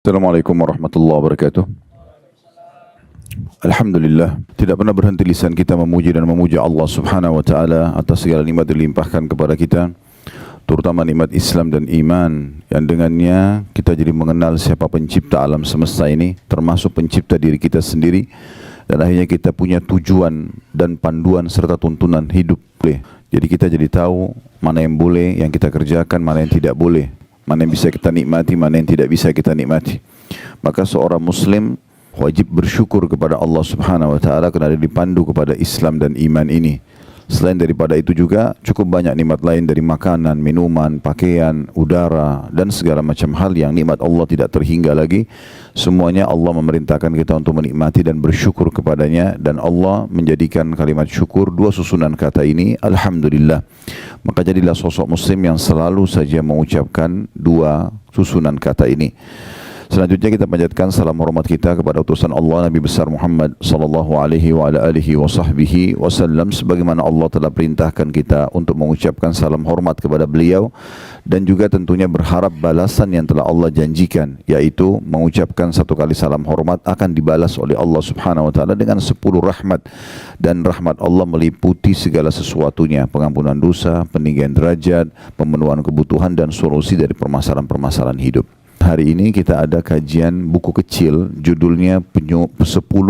Assalamualaikum warahmatullahi wabarakatuh. Alhamdulillah, tidak pernah berhenti lisan kita memuji dan memuja Allah Subhanahu wa taala atas segala nikmat dilimpahkan kepada kita, terutama nikmat Islam dan iman yang dengannya kita jadi mengenal siapa pencipta alam semesta ini, termasuk pencipta diri kita sendiri, dan akhirnya kita punya tujuan dan panduan serta tuntunan hidup. Jadi kita jadi tahu mana yang boleh yang kita kerjakan, mana yang tidak boleh, mana yang bisa kita nikmati, mana yang tidak bisa kita nikmati. Maka seorang muslim wajib bersyukur kepada Allah Subhanahu wa taala kerana dia dipandu kepada Islam dan iman ini. Selain daripada itu juga cukup banyak nikmat lain dari makanan, minuman, pakaian, udara dan segala macam hal yang nikmat Allah tidak terhingga lagi. Semuanya Allah memerintahkan kita untuk menikmati dan bersyukur kepadanya, dan Allah menjadikan kalimat syukur dua susunan kata ini, Alhamdulillah. Maka jadilah sosok muslim yang selalu saja mengucapkan dua susunan kata ini. Selanjutnya kita panjatkan salam hormat kita kepada utusan Allah Nabi besar Muhammad sallallahu alaihi wa ala alihi wa sahbihi wasallam, sebagaimana Allah telah perintahkan kita untuk mengucapkan salam hormat kepada beliau, dan juga tentunya berharap balasan yang telah Allah janjikan, yaitu mengucapkan satu kali salam hormat akan dibalas oleh Allah Subhanahu wa taala dengan 10 rahmat, dan rahmat Allah meliputi segala sesuatunya, pengampunan dosa, peninggian derajat, pemenuhan kebutuhan dan solusi dari permasalahan-permasalahan hidup. Hari ini kita ada kajian buku kecil, judulnya 10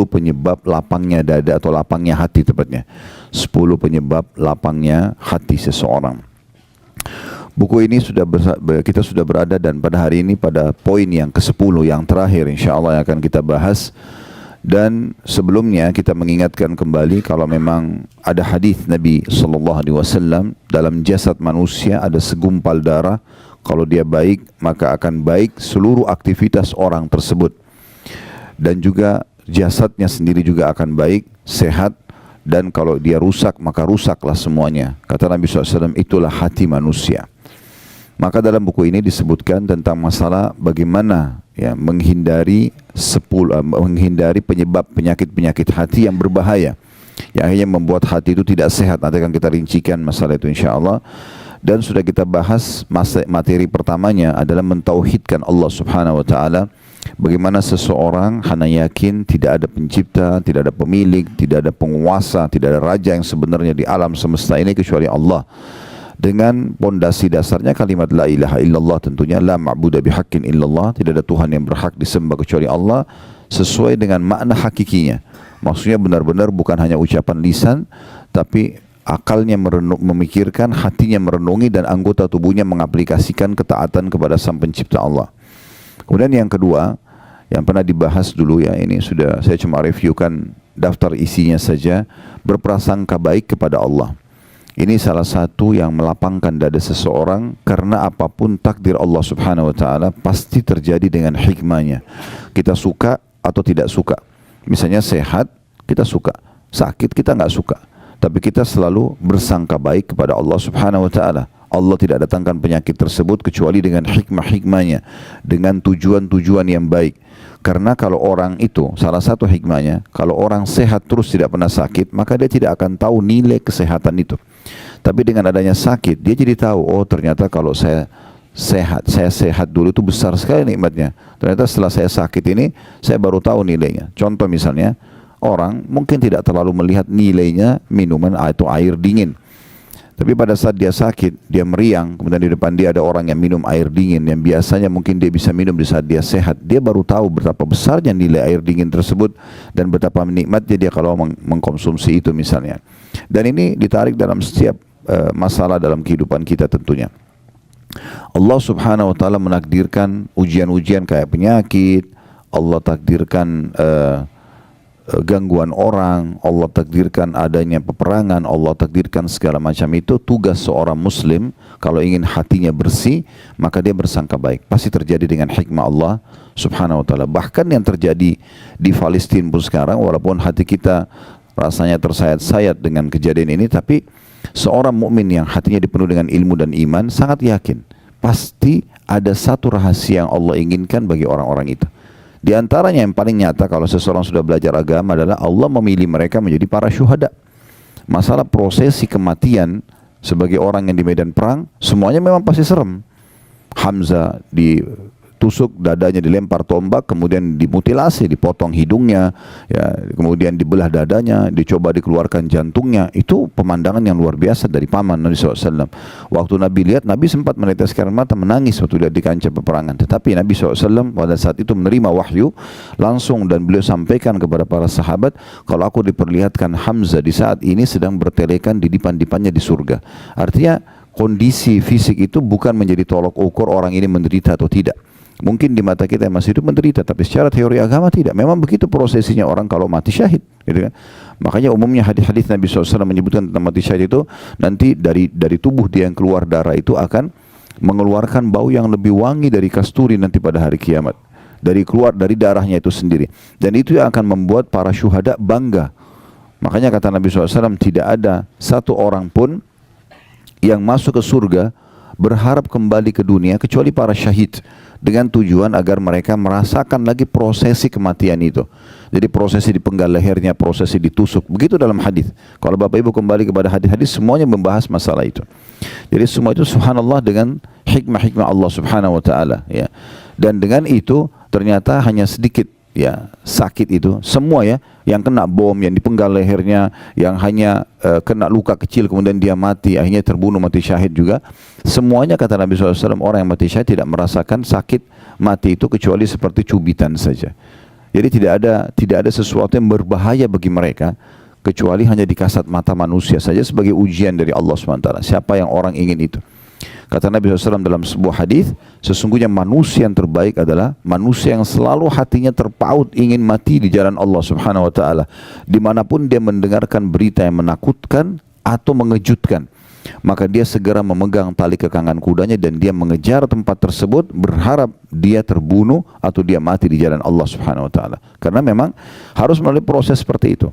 penyebab lapangnya dada atau lapangnya hati tepatnya. 10 penyebab lapangnya hati seseorang. Buku ini kita sudah berada, dan pada hari ini pada poin yang ke-10 yang terakhir insyaAllah yang akan kita bahas. Dan sebelumnya kita mengingatkan kembali kalau memang ada hadis Nabi SAW, dalam jasad manusia ada segumpal darah. Kalau dia baik, maka akan baik seluruh aktivitas orang tersebut. Dan juga jasadnya sendiri juga akan baik, sehat. Dan kalau dia rusak, maka rusaklah semuanya. Kata Nabi SAW, itulah hati manusia. Maka dalam buku ini disebutkan tentang masalah bagaimana menghindari penyebab penyakit-penyakit hati yang berbahaya, yang akhirnya membuat hati itu tidak sehat. Nanti akan kita rincikan masalah itu insyaAllah. Dan sudah kita bahas materi pertamanya adalah mentauhidkan Allah Subhanahu wa taala. Bagaimana seseorang hanya yakin tidak ada pencipta, tidak ada pemilik, tidak ada penguasa, tidak ada raja yang sebenarnya di alam semesta ini kecuali Allah. Dengan pondasi dasarnya kalimat la ilaha illallah, tentunya la ma'budu bihaqqin illallah, tidak ada Tuhan yang berhak disembah kecuali Allah, sesuai dengan makna hakikinya. Maksudnya benar-benar bukan hanya ucapan lisan, tapi akalnya memikirkan, hatinya merenungi, dan anggota tubuhnya mengaplikasikan ketaatan kepada Sang Pencipta Allah. Kemudian yang kedua, yang pernah dibahas dulu ya, ini sudah saya cuma reviewkan daftar isinya saja, berprasangka baik kepada Allah. Ini salah satu yang melapangkan dada seseorang, karena apapun takdir Allah Subhanahu wa taala pasti terjadi dengan hikmahnya. Kita suka atau tidak suka. Misalnya sehat, kita suka. Sakit, kita nggak suka. Tapi kita selalu bersangka baik kepada Allah Subhanahu wa taala. Allah tidak datangkan penyakit tersebut kecuali dengan hikmah-hikmahnya, dengan tujuan-tujuan yang baik. Karena kalau orang itu, salah satu hikmahnya, kalau orang sehat terus tidak pernah sakit, maka dia tidak akan tahu nilai kesehatan itu. Tapi dengan adanya sakit, dia jadi tahu, oh ternyata kalau saya sehat dulu itu besar sekali nikmatnya. Ternyata setelah saya sakit ini, saya baru tahu nilainya. Contoh misalnya, orang mungkin tidak terlalu melihat nilainya minuman atau air dingin. Tapi pada saat dia sakit, dia meriang, kemudian di depan dia ada orang yang minum air dingin yang biasanya mungkin dia bisa minum di saat dia sehat. Dia baru tahu betapa besarnya nilai air dingin tersebut dan betapa nikmatnya dia kalau mengkonsumsi itu misalnya. Dan ini ditarik dalam setiap masalah dalam kehidupan kita tentunya. Allah Subhanahu wa taala menakdirkan ujian-ujian kayak penyakit, Allah takdirkan gangguan orang, Allah takdirkan adanya peperangan, Allah takdirkan segala macam itu. Tugas seorang muslim kalau ingin hatinya bersih, maka dia bersangka baik. Pasti terjadi dengan hikmah Allah Subhanahu wa taala. Bahkan yang terjadi di Palestina pun sekarang, walaupun hati kita rasanya tersayat-sayat dengan kejadian ini, tapi seorang mukmin yang hatinya dipenuhi dengan ilmu dan iman sangat yakin pasti ada satu rahasia yang Allah inginkan bagi orang-orang itu. Di antaranya yang paling nyata kalau seseorang sudah belajar agama adalah Allah memilih mereka menjadi para syuhada. Masalah prosesi kematian sebagai orang yang di medan perang, semuanya memang pasti serem. Hamzah ditusuk dadanya, dilempar tombak, kemudian dimutilasi, dipotong hidungnya, ya, kemudian dibelah dadanya, dicoba dikeluarkan jantungnya. Itu pemandangan yang luar biasa dari paman Nabi SAW. Waktu Nabi lihat, Nabi sempat meneteskan mata, menangis waktu lihat di kancah peperangan. Tetapi Nabi SAW pada saat itu menerima wahyu langsung, dan beliau sampaikan kepada para sahabat, kalau aku diperlihatkan Hamzah di saat ini sedang bertelekan di dipan-dipannya di surga. Artinya kondisi fisik itu bukan menjadi tolok ukur orang ini menderita atau tidak. Mungkin di mata kita yang masih hidup menderita, tapi secara teori agama tidak. Memang begitu prosesinya orang kalau mati syahid, gitu kan? Makanya umumnya hadis-hadis Nabi SAW menyebutkan tentang mati syahid itu, nanti dari tubuh dia yang keluar darah itu akan mengeluarkan bau yang lebih wangi dari kasturi nanti pada hari kiamat. Keluar dari darahnya itu sendiri. Dan itu yang akan membuat para syuhada bangga. Makanya kata Nabi SAW, tidak ada satu orang pun yang masuk ke surga berharap kembali ke dunia kecuali para syahid, dengan tujuan agar mereka merasakan lagi prosesi kematian itu. Jadi prosesi dipenggal lehernya, prosesi ditusuk, begitu dalam hadis. Kalau Bapak Ibu kembali kepada hadis-hadis, semuanya membahas masalah itu. Jadi semua itu subhanallah dengan hikmah-hikmah Allah subhanahu wa ta'ala, ya. Dan dengan itu ternyata hanya sedikit, ya, sakit itu semua, ya, yang kena bom, yang dipenggal lehernya, yang hanya kena luka kecil kemudian dia mati, akhirnya terbunuh mati syahid juga, semuanya kata Nabi SAW, orang yang mati syahid tidak merasakan sakit mati itu kecuali seperti cubitan saja. Jadi tidak ada sesuatu yang berbahaya bagi mereka kecuali hanya di kasat mata manusia saja sebagai ujian dari Allah SWT. Siapa yang orang ingin itu? Kata Nabi SAW dalam sebuah hadis, sesungguhnya manusia yang terbaik adalah manusia yang selalu hatinya terpaut ingin mati di jalan Allah Subhanahu Wa Taala, dimanapun dia mendengarkan berita yang menakutkan atau mengejutkan, maka dia segera memegang tali kekangan kudanya dan dia mengejar tempat tersebut, berharap dia terbunuh atau dia mati di jalan Allah Subhanahu Wa Taala. Karena memang harus melalui proses seperti itu.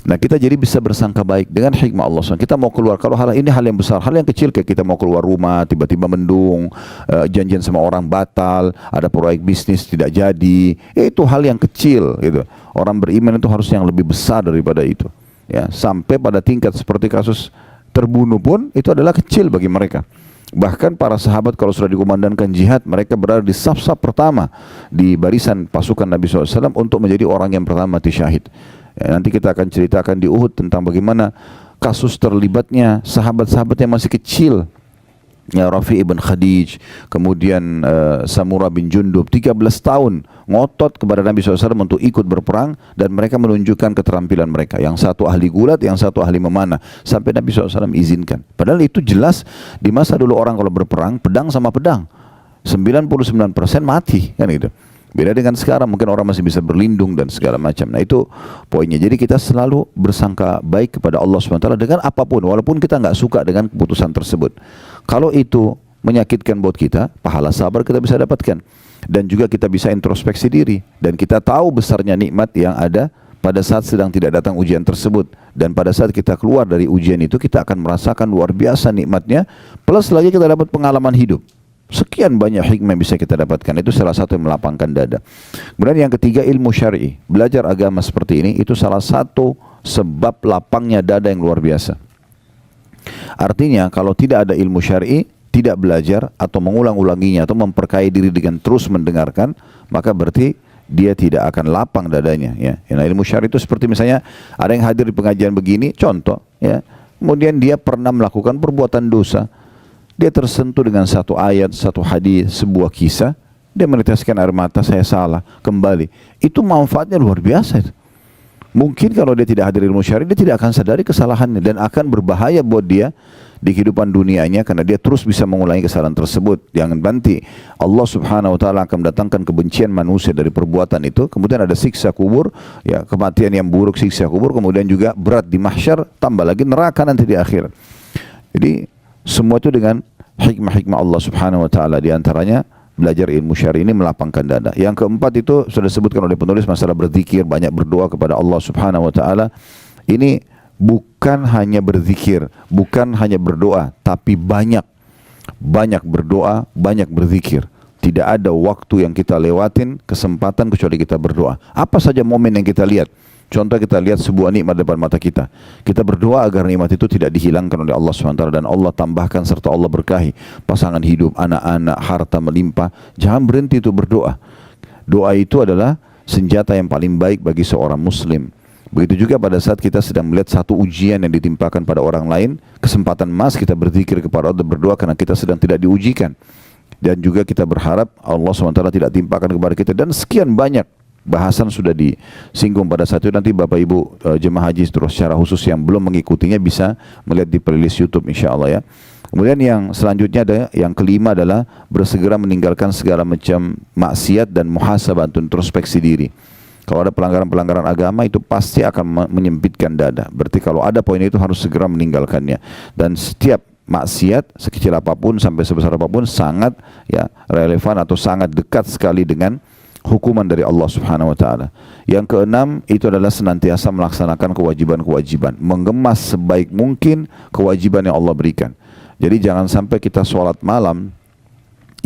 Nah, kita jadi bisa bersangka baik dengan hikmah Allah SWT. Kita mau keluar, kalau hal ini hal yang besar, hal yang kecil kayak kita mau keluar rumah, tiba-tiba mendung, janjian sama orang batal, ada proyek bisnis tidak jadi, itu hal yang kecil gitu. Orang beriman itu harus yang lebih besar daripada itu, ya. Sampai pada tingkat seperti kasus terbunuh pun itu adalah kecil bagi mereka. Bahkan para sahabat kalau sudah dikumandangkan jihad, mereka berada di saf-saf pertama di barisan pasukan Nabi SAW untuk menjadi orang yang pertama mati syahid. Ya, nanti kita akan ceritakan di Uhud tentang bagaimana kasus terlibatnya sahabat-sahabat yang masih kecil, ya, Rafi' ibn Khadij, kemudian Samurah bin Jundub, 13 tahun ngotot kepada Nabi SAW untuk ikut berperang, dan mereka menunjukkan keterampilan mereka. Yang satu ahli gulat, yang satu ahli memanah, sampai Nabi SAW izinkan. Padahal itu jelas di masa dulu orang kalau berperang, pedang sama pedang 99% mati, kan gitu. Beda dengan sekarang, mungkin orang masih bisa berlindung dan segala macam. Nah, itu poinnya. Jadi kita selalu bersangka baik kepada Allah SWT dengan apapun, walaupun kita nggak suka dengan keputusan tersebut. Kalau itu menyakitkan buat kita, pahala sabar kita bisa dapatkan. Dan juga kita bisa introspeksi diri, dan kita tahu besarnya nikmat yang ada pada saat sedang tidak datang ujian tersebut. Dan pada saat kita keluar dari ujian itu, kita akan merasakan luar biasa nikmatnya, plus lagi kita dapat pengalaman hidup. Sekian banyak hikmah yang bisa kita dapatkan. Itu salah satu yang melapangkan dada. Kemudian yang ketiga, ilmu syar'i. Belajar agama seperti ini, itu salah satu sebab lapangnya dada yang luar biasa. Artinya kalau tidak ada ilmu syar'i, tidak belajar atau mengulang-ulanginya atau memperkaya diri dengan terus mendengarkan, maka berarti dia tidak akan lapang dadanya, ya. Nah, ilmu syar'i itu seperti misalnya ada yang hadir di pengajian begini, contoh, ya. Kemudian dia pernah melakukan perbuatan dosa. Dia tersentuh dengan satu ayat, satu hadis, sebuah kisah, dia meneteskan air mata, saya salah, kembali. Itu manfaatnya luar biasa itu. Mungkin kalau dia tidak hadir ilmu syar'i, dia tidak akan sadari kesalahannya dan akan berbahaya buat dia di kehidupan dunianya, karena dia terus bisa mengulangi kesalahan tersebut. Jangan nanti Allah Subhanahu Wa Taala akan mendatangkan kebencian manusia dari perbuatan itu. Kemudian ada siksa kubur, ya, kematian yang buruk, siksa kubur, kemudian juga berat di mahsyar, tambah lagi neraka nanti di akhir. Jadi semua itu dengan hikmah-hikmah Allah Subhanahu Wa Taala, di antaranya belajar ilmu syar'i ini melapangkan dada. Yang keempat itu sudah disebutkan oleh penulis, masalah berzikir, banyak berdoa kepada Allah Subhanahu Wa Taala. Ini bukan hanya berzikir, bukan hanya berdoa, tapi banyak berdoa, banyak berzikir. Tidak ada waktu yang kita lewatin, kesempatan kecuali kita berdoa. Apa saja momen yang kita lihat, Contoh kita lihat sebuah nikmat depan mata kita. Kita berdoa agar nikmat itu tidak dihilangkan oleh Allah SWT dan Allah tambahkan serta Allah berkahi. Pasangan hidup, anak-anak, harta melimpah. Jangan berhenti itu berdoa. Doa itu adalah senjata yang paling baik bagi seorang muslim. Begitu juga pada saat kita sedang melihat satu ujian yang ditimpakan pada orang lain, kesempatan emas kita berzikir kepada Allah, berdoa karena kita sedang tidak diujikan. Dan juga kita berharap Allah SWT tidak timpakan kepada kita. Dan sekian banyak bahasan sudah disinggung pada saat itu. Nanti Bapak Ibu jemaah haji terus secara khusus yang belum mengikutinya bisa melihat di playlist YouTube insyaAllah ya. Kemudian yang selanjutnya ada yang kelima adalah bersegera meninggalkan segala macam maksiat dan muhasabah untuk introspeksi diri. Kalau ada pelanggaran-pelanggaran agama itu pasti akan menyempitkan dada. Berarti kalau ada poin itu harus segera meninggalkannya. Dan setiap maksiat sekecil apapun sampai sebesar apapun sangat ya relevan atau sangat dekat sekali dengan hukuman dari Allah Subhanahu wa taala. Yang keenam itu adalah senantiasa melaksanakan kewajiban-kewajiban, mengemas sebaik mungkin kewajiban yang Allah berikan. Jadi jangan sampai kita sholat malam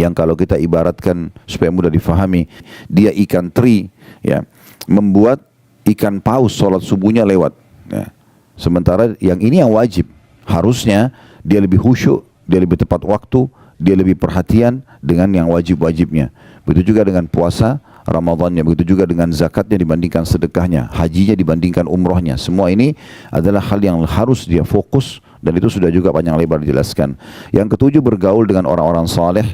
yang kalau kita ibaratkan supaya mudah difahami, dia ikan teri ya, membuat ikan paus sholat subuhnya lewat ya. Sementara yang ini yang wajib, harusnya dia lebih khusyuk, dia lebih tepat waktu, dia lebih perhatian dengan yang wajib-wajibnya. Begitu juga dengan puasa Ramadannya, begitu juga dengan zakatnya dibandingkan sedekahnya, hajinya dibandingkan umrohnya. Semua ini adalah hal yang harus dia fokus dan itu sudah juga panjang lebar dijelaskan. Yang ketujuh, bergaul dengan orang-orang saleh.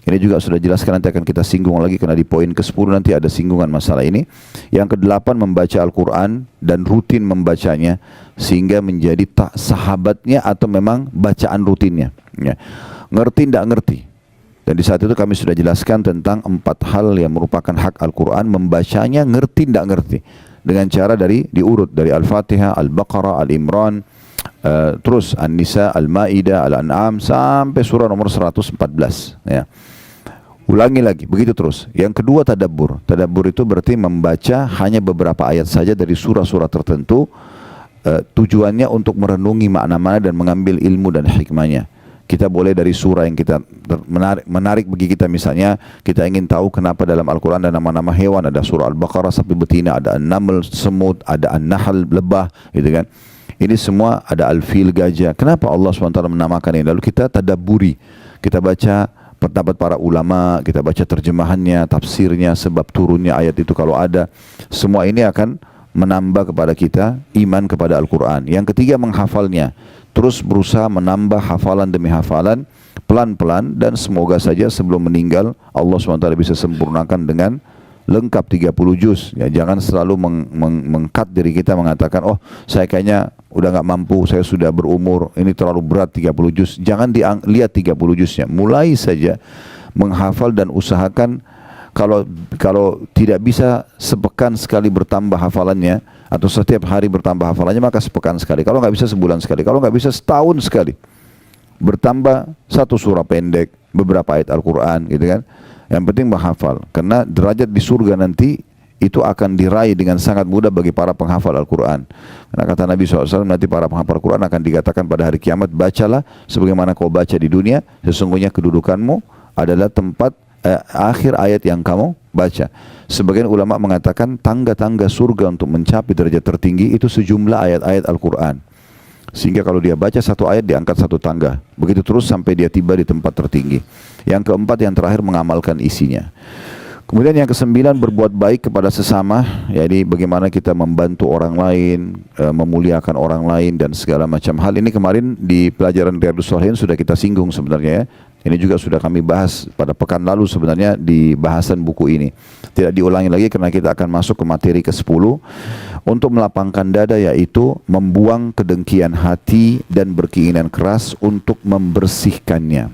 Ini juga sudah jelaskan, nanti akan kita singgung lagi karena di poin ke-10 nanti ada singgungan masalah ini. Yang ke-8, membaca Al-Quran dan rutin membacanya sehingga menjadi sahabatnya atau memang bacaan rutinnya ya. Ngerti tidak ngerti. Dan di saat itu kami sudah jelaskan tentang 4 hal yang merupakan hak Al-Quran, membacanya ngerti tidak ngerti. Dengan cara diurut dari Al-Fatihah, Al-Baqarah, Al-Imran, terus An-Nisa, Al-Ma'idah, Al-An'am sampai surah nomor 114 ya. Ulangi lagi, begitu terus. Yang kedua, tadabbur. Tadabbur itu berarti membaca hanya beberapa ayat saja dari surah-surah tertentu, tujuannya untuk merenungi makna-makna dan mengambil ilmu dan hikmahnya. Kita boleh dari surah yang kita menarik bagi kita, misalnya kita ingin tahu kenapa dalam Al-Quran ada nama-nama hewan, ada surah Al-Baqarah sapi betina, ada An-Naml semut, ada An-Nahl lebah, gitu kan. Ini semua ada Al-Fil gajah. Kenapa Allah SWT menamakan ini? Lalu kita tadabburi, kita baca pendapat para ulama, kita baca terjemahannya, tafsirnya, sebab turunnya ayat itu kalau ada. Semua ini akan menambah kepada kita iman kepada Al-Quran. Yang ketiga, menghafalnya. Terus berusaha menambah hafalan demi hafalan, pelan-pelan, dan semoga saja sebelum meninggal Allah SWT bisa sempurnakan dengan lengkap 30 juz. Ya, jangan selalu mengkat diri kita mengatakan, oh saya kayaknya udah nggak mampu, saya sudah berumur, ini terlalu berat 30 juz. Jangan lihat 30 juznya, mulai saja menghafal dan usahakan. Kalau tidak bisa sepekan sekali bertambah hafalannya atau setiap hari bertambah hafalannya, maka sepekan sekali. Kalau nggak bisa sebulan sekali, kalau nggak bisa setahun sekali bertambah satu surah pendek, beberapa ayat Al-Quran, gitu kan. Yang penting menghafal, karena derajat di surga nanti itu akan diraih dengan sangat mudah bagi para penghafal Al-Quran. Karena kata Nabi SAW, nanti para penghafal Al-Quran akan dikatakan pada hari kiamat, bacalah sebagaimana kau baca di dunia, sesungguhnya kedudukanmu adalah tempat akhir ayat yang kamu baca. Sebagian ulama mengatakan tangga-tangga surga untuk mencapai derajat tertinggi itu sejumlah ayat-ayat Al-Quran. Sehingga kalau dia baca satu ayat diangkat satu tangga. Begitu terus sampai dia tiba di tempat tertinggi. Yang keempat, yang terakhir, mengamalkan isinya. Kemudian yang kesembilan, berbuat baik kepada sesama. Jadi bagaimana kita membantu orang lain, memuliakan orang lain dan segala macam hal. Ini kemarin di pelajaran Riyadhus Shalihin sudah kita singgung sebenarnya ya. Ini juga sudah kami bahas pada pekan lalu sebenarnya di bahasan buku ini. Tidak diulangi lagi karena kita akan masuk ke materi ke-10. Untuk melapangkan dada, yaitu membuang kedengkian hati dan berkeinginan keras untuk membersihkannya.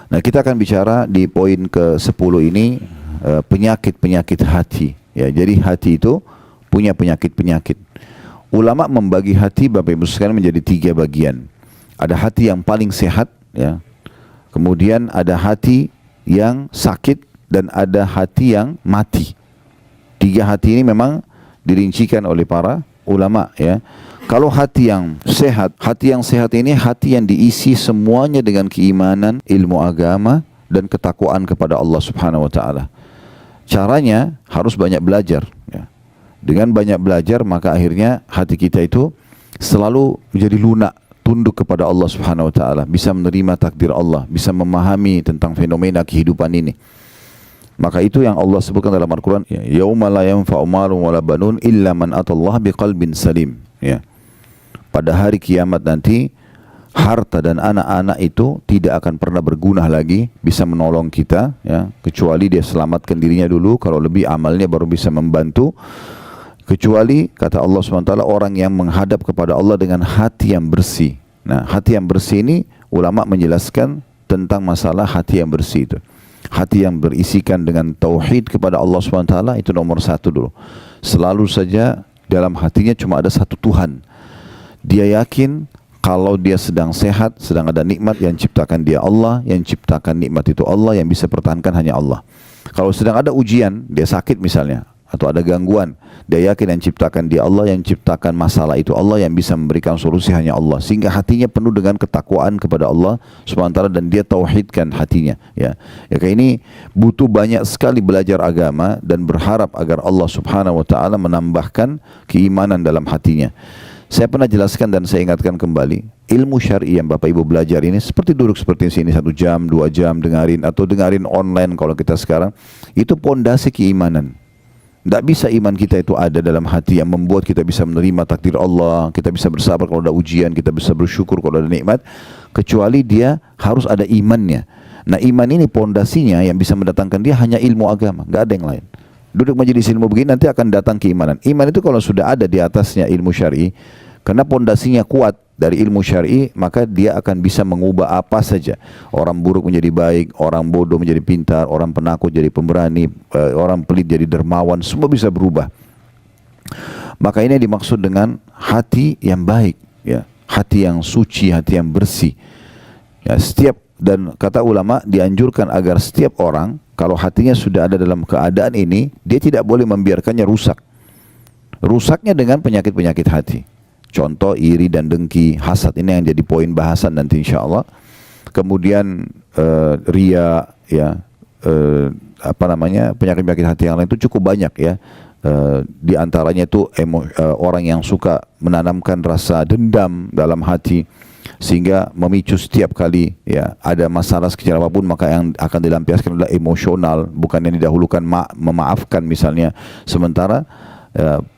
Nah, kita akan bicara di poin ke-10 ini penyakit-penyakit hati. Ya, jadi hati itu punya penyakit-penyakit. Ulama membagi hati Bapak Ibu sekalian menjadi 3 bagian. Ada hati yang paling sehat, ya. Kemudian ada hati yang sakit dan ada hati yang mati. 3 hati ini memang dirincikan oleh para ulama, ya. Kalau hati yang sehat ini hati yang diisi semuanya dengan keimanan, ilmu agama dan ketakwaan kepada Allah Subhanahu wa taala. Caranya harus banyak belajar, ya. Dengan banyak belajar maka akhirnya hati kita itu selalu menjadi lunak, tunduk kepada Allah Subhanahu wa taala, bisa menerima takdir Allah, bisa memahami tentang fenomena kehidupan ini. Maka itu yang Allah sebutkan dalam Al-Qur'an, yauma la yanfa'u malun wala banun illa man atallaha biqalbin salim, ya. Pada hari kiamat nanti harta dan anak-anak itu tidak akan pernah berguna lagi, bisa menolong kita, ya, kecuali dia selamatkan dirinya dulu, kalau lebih amalnya baru bisa membantu. Kecuali kata Allah SWT, orang yang menghadap kepada Allah dengan hati yang bersih. Nah, hati yang bersih ini ulama menjelaskan tentang masalah hati yang bersih itu. Hati yang berisikan dengan tauhid kepada Allah SWT itu nomor satu dulu. Selalu saja dalam hatinya cuma ada satu Tuhan. Dia yakin kalau dia sedang sehat, sedang ada nikmat, yang ciptakan dia Allah, yang ciptakan nikmat itu Allah, yang bisa pertahankan hanya Allah. Kalau sedang ada ujian, dia sakit misalnya, atau ada gangguan, dia yakin yang ciptakan dia Allah, yang ciptakan masalah itu Allah, yang bisa memberikan solusi hanya Allah, sehingga hatinya penuh dengan ketakwaan kepada Allah SWT, dan dia tauhidkan hatinya, ya. Ya, kayak ini butuh banyak sekali belajar agama dan berharap agar Allah Subhanahu wa taala menambahkan keimanan dalam hatinya. Saya pernah jelaskan dan saya ingatkan kembali, ilmu syar'i yang Bapak Ibu belajar ini seperti duduk seperti sini 1 jam, 2 jam dengarin, atau dengarin online kalau kita sekarang, itu pondasi keimanan. Tidak bisa iman kita itu ada dalam hati yang membuat kita bisa menerima takdir Allah, kita bisa bersabar kalau ada ujian, kita bisa bersyukur kalau ada nikmat, kecuali dia harus ada imannya. Nah, iman ini pondasinya yang bisa mendatangkan dia hanya ilmu agama, nggak ada yang lain. Duduk majelis ilmu begini nanti akan datang keimanan. Iman itu kalau sudah ada di atasnya ilmu syar'i, karena pondasinya kuat dari ilmu syar'i, maka dia akan bisa mengubah apa saja. Orang buruk menjadi baik, orang bodoh menjadi pintar, orang penakut jadi pemberani, orang pelit jadi dermawan, semua bisa berubah. Maka ini dimaksud dengan hati yang baik, ya, hati yang suci, hati yang bersih. Ya, dan kata ulama dianjurkan agar setiap orang kalau hatinya sudah ada dalam keadaan ini, dia tidak boleh membiarkannya rusak. Rusaknya dengan penyakit-penyakit hati. Contoh iri dan dengki, hasad, ini yang jadi poin bahasan nanti insya Allah. Kemudian ria, ya, penyakit-penyakit hati yang lain itu cukup banyak, ya. Di antaranya itu orang yang suka menanamkan rasa dendam dalam hati, sehingga memicu setiap kali, ya, ada masalah sekecil apapun maka yang akan dilampiaskan adalah emosional, bukan yang didahulukan memaafkan misalnya. Sementara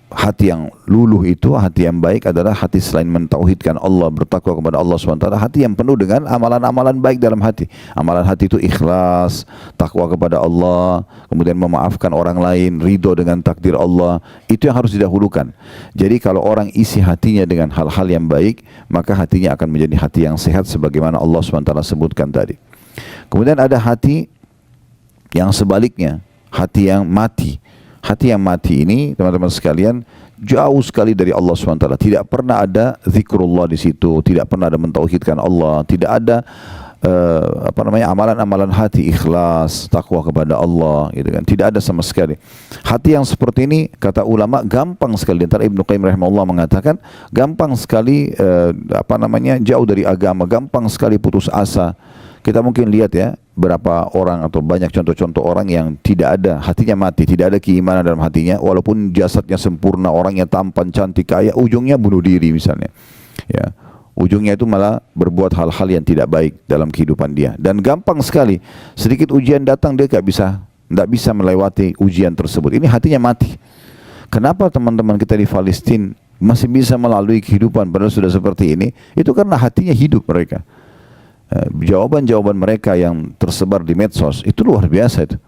hati yang luluh itu, hati yang baik adalah hati selain mentauhidkan Allah, bertakwa kepada Allah SWT, hati yang penuh dengan amalan-amalan baik dalam hati. Amalan hati itu ikhlas, takwa kepada Allah, kemudian memaafkan orang lain, ridho dengan takdir Allah. Itu yang harus didahulukan. Jadi kalau orang isi hatinya dengan hal-hal yang baik, maka hatinya akan menjadi hati yang sehat sebagaimana Allah SWT sebutkan tadi. Kemudian ada hati yang sebaliknya, hati yang mati. Hati yang mati ini, teman-teman sekalian, jauh sekali dari Allah SWT. Tidak pernah ada zikrullah di situ, tidak pernah ada mentauhidkan Allah, tidak ada amalan-amalan hati, ikhlas, takwa kepada Allah, gitu kan. Tidak ada sama sekali. Hati yang seperti ini, kata ulama, gampang sekali. Antara Ibnu Qayyim rahimahullah mengatakan, gampang sekali jauh dari agama, gampang sekali putus asa. Kita mungkin lihat, ya, berapa orang atau banyak contoh-contoh orang yang tidak ada, hatinya mati, tidak ada keimanan dalam hatinya, walaupun jasadnya sempurna, orangnya tampan, cantik, kaya, ujungnya bunuh diri misalnya, ya. Ujungnya itu malah berbuat hal-hal yang tidak baik dalam kehidupan dia. Dan gampang sekali, sedikit ujian datang dia tidak bisa melewati ujian tersebut. Ini hatinya mati. Kenapa teman-teman kita di Palestina masih bisa melalui kehidupan padahal sudah seperti ini? Itu karena hatinya hidup mereka. Jawaban-jawaban mereka yang tersebar di medsos itu luar biasa itu.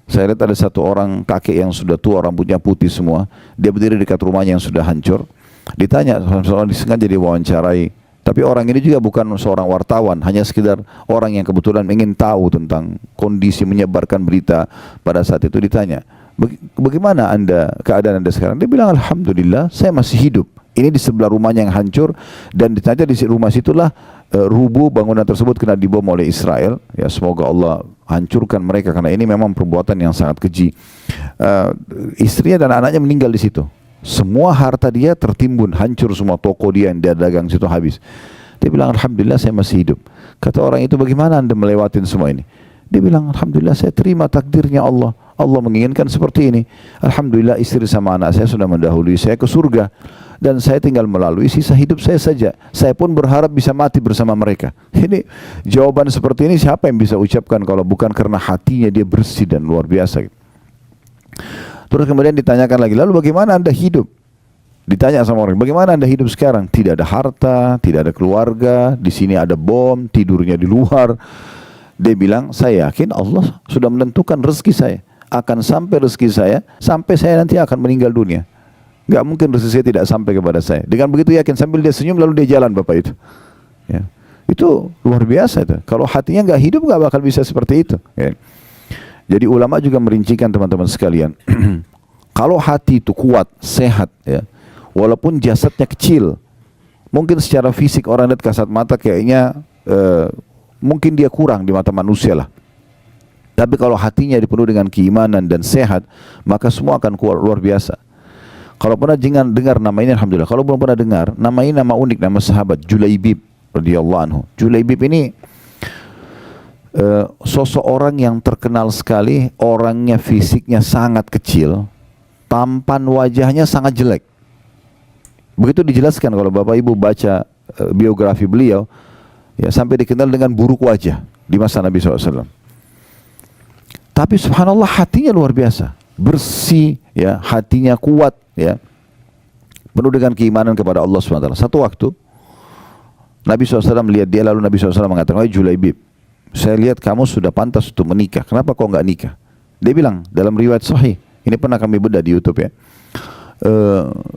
Saya lihat ada satu orang kakek yang sudah tua, rambutnya putih semua, dia berdiri dekat rumahnya yang sudah hancur. Ditanya, seorang disengaja diwawancarai, tapi orang ini juga bukan seorang wartawan, hanya sekedar orang yang kebetulan ingin tahu tentang kondisi, menyebarkan berita. Pada saat itu ditanya, bagaimana keadaan anda sekarang? Dia bilang, alhamdulillah saya masih hidup. Ini di sebelah rumahnya yang hancur, dan ditanya di rumah situlah rubuh bangunan tersebut kena dibom oleh Israel. Ya, semoga Allah hancurkan mereka karena ini memang perbuatan yang sangat keji. Istrinya dan anaknya meninggal di situ. Semua harta dia tertimbun, hancur semua, toko dia yang dia dagang situ habis. Dia bilang, alhamdulillah saya masih hidup. Kata orang itu, bagaimana anda melewatin semua ini? Dia bilang, alhamdulillah saya terima takdirnya Allah. Allah menginginkan seperti ini. Alhamdulillah istri sama anak saya sudah mendahului saya ke surga. Dan saya tinggal melalui sisa hidup saya saja. Saya pun berharap bisa mati bersama mereka. Ini jawaban seperti ini siapa yang bisa ucapkan kalau bukan karena hatinya dia bersih dan luar biasa. Terus kemudian ditanyakan lagi, lalu bagaimana Anda hidup? Ditanya sama orang, bagaimana Anda hidup sekarang? Tidak ada harta, tidak ada keluarga, di sini ada bom, tidurnya di luar. Dia bilang, saya yakin Allah sudah menentukan rezeki saya. Akan sampai rezeki saya, sampai saya nanti akan meninggal dunia. Gak mungkin rezeki saya tidak sampai kepada saya. Dengan begitu yakin, sambil dia senyum lalu dia jalan Bapak itu. Ya. Itu luar biasa itu. Kalau hatinya gak hidup gak bakal bisa seperti itu. Ya. Jadi ulama juga merincikan teman-teman sekalian. Kalau hati itu kuat, sehat, ya, walaupun jasadnya kecil, mungkin secara fisik orang lihat kasat mata kayaknya mungkin dia kurang di mata manusia lah. Tapi kalau hatinya dipenuhi dengan keimanan dan sehat, maka semua akan kuat luar biasa. Kalau pernah dengar nama ini, alhamdulillah. Kalau belum pernah dengar, nama ini nama unik, nama sahabat Julaibib radhiyallahu anhu. Julaibib ini sosok orang yang terkenal sekali, orangnya fisiknya sangat kecil, tampan wajahnya sangat jelek. Begitu dijelaskan kalau Bapak Ibu baca biografi beliau, ya sampai dikenal dengan buruk wajah di masa Nabi SAW. Tapi subhanallah hatinya luar biasa, bersih, ya, hatinya kuat, ya, penuh dengan keimanan kepada Allah SWT. Satu waktu Nabi SAW melihat dia, lalu Nabi SAW mengatakan, "Wahai Julaibib, saya lihat kamu sudah pantas untuk menikah. Kenapa kau enggak nikah?" Dia bilang dalam riwayat sahih, ini pernah kami bedah di YouTube, ya.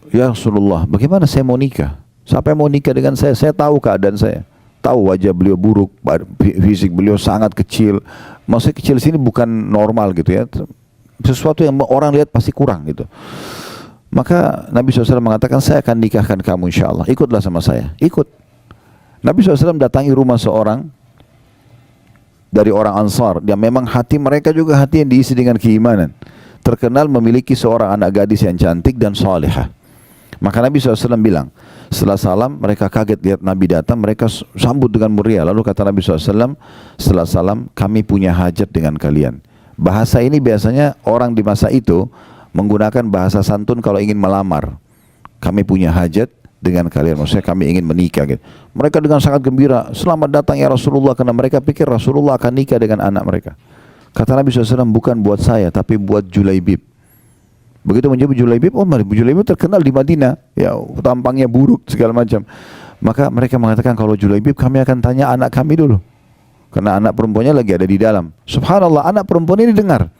Ya Rasulullah, bagaimana saya mau nikah? Siapa yang mau nikah dengan saya? Saya tahu keadaan saya, tahu wajah beliau buruk, fisik beliau sangat kecil. Maksudnya kecil sini bukan normal gitu, ya, sesuatu yang orang lihat pasti kurang gitu. Maka Nabi SAW mengatakan, saya akan nikahkan kamu insya Allah, ikutlah sama saya. Ikut. Nabi SAW datangi rumah seorang dari orang Ansar, yang memang hati mereka juga hati yang diisi dengan keimanan, terkenal memiliki seorang anak gadis yang cantik dan salihah. Maka Nabi SAW bilang, setelah salam mereka kaget lihat Nabi datang, mereka sambut dengan meriah. Lalu kata Nabi SAW, setelah salam, kami punya hajat dengan kalian. Bahasa ini biasanya orang di masa itu menggunakan bahasa santun kalau ingin melamar. Kami punya hajat dengan kalian, maksudnya kami ingin menikah gitu. Mereka dengan sangat gembira, selamat datang ya Rasulullah, karena mereka pikir Rasulullah akan nikah dengan anak mereka. Kata Nabi SAW, bukan buat saya tapi buat Julaibib. Begitu menyebut Julaibib, oh Julaibib terkenal di Madinah, ya, tampangnya buruk segala macam. Maka mereka mengatakan, kalau Julaibib kami akan tanya anak kami dulu, karena anak perempuannya lagi ada di dalam. Subhanallah, anak perempuan ini dengar.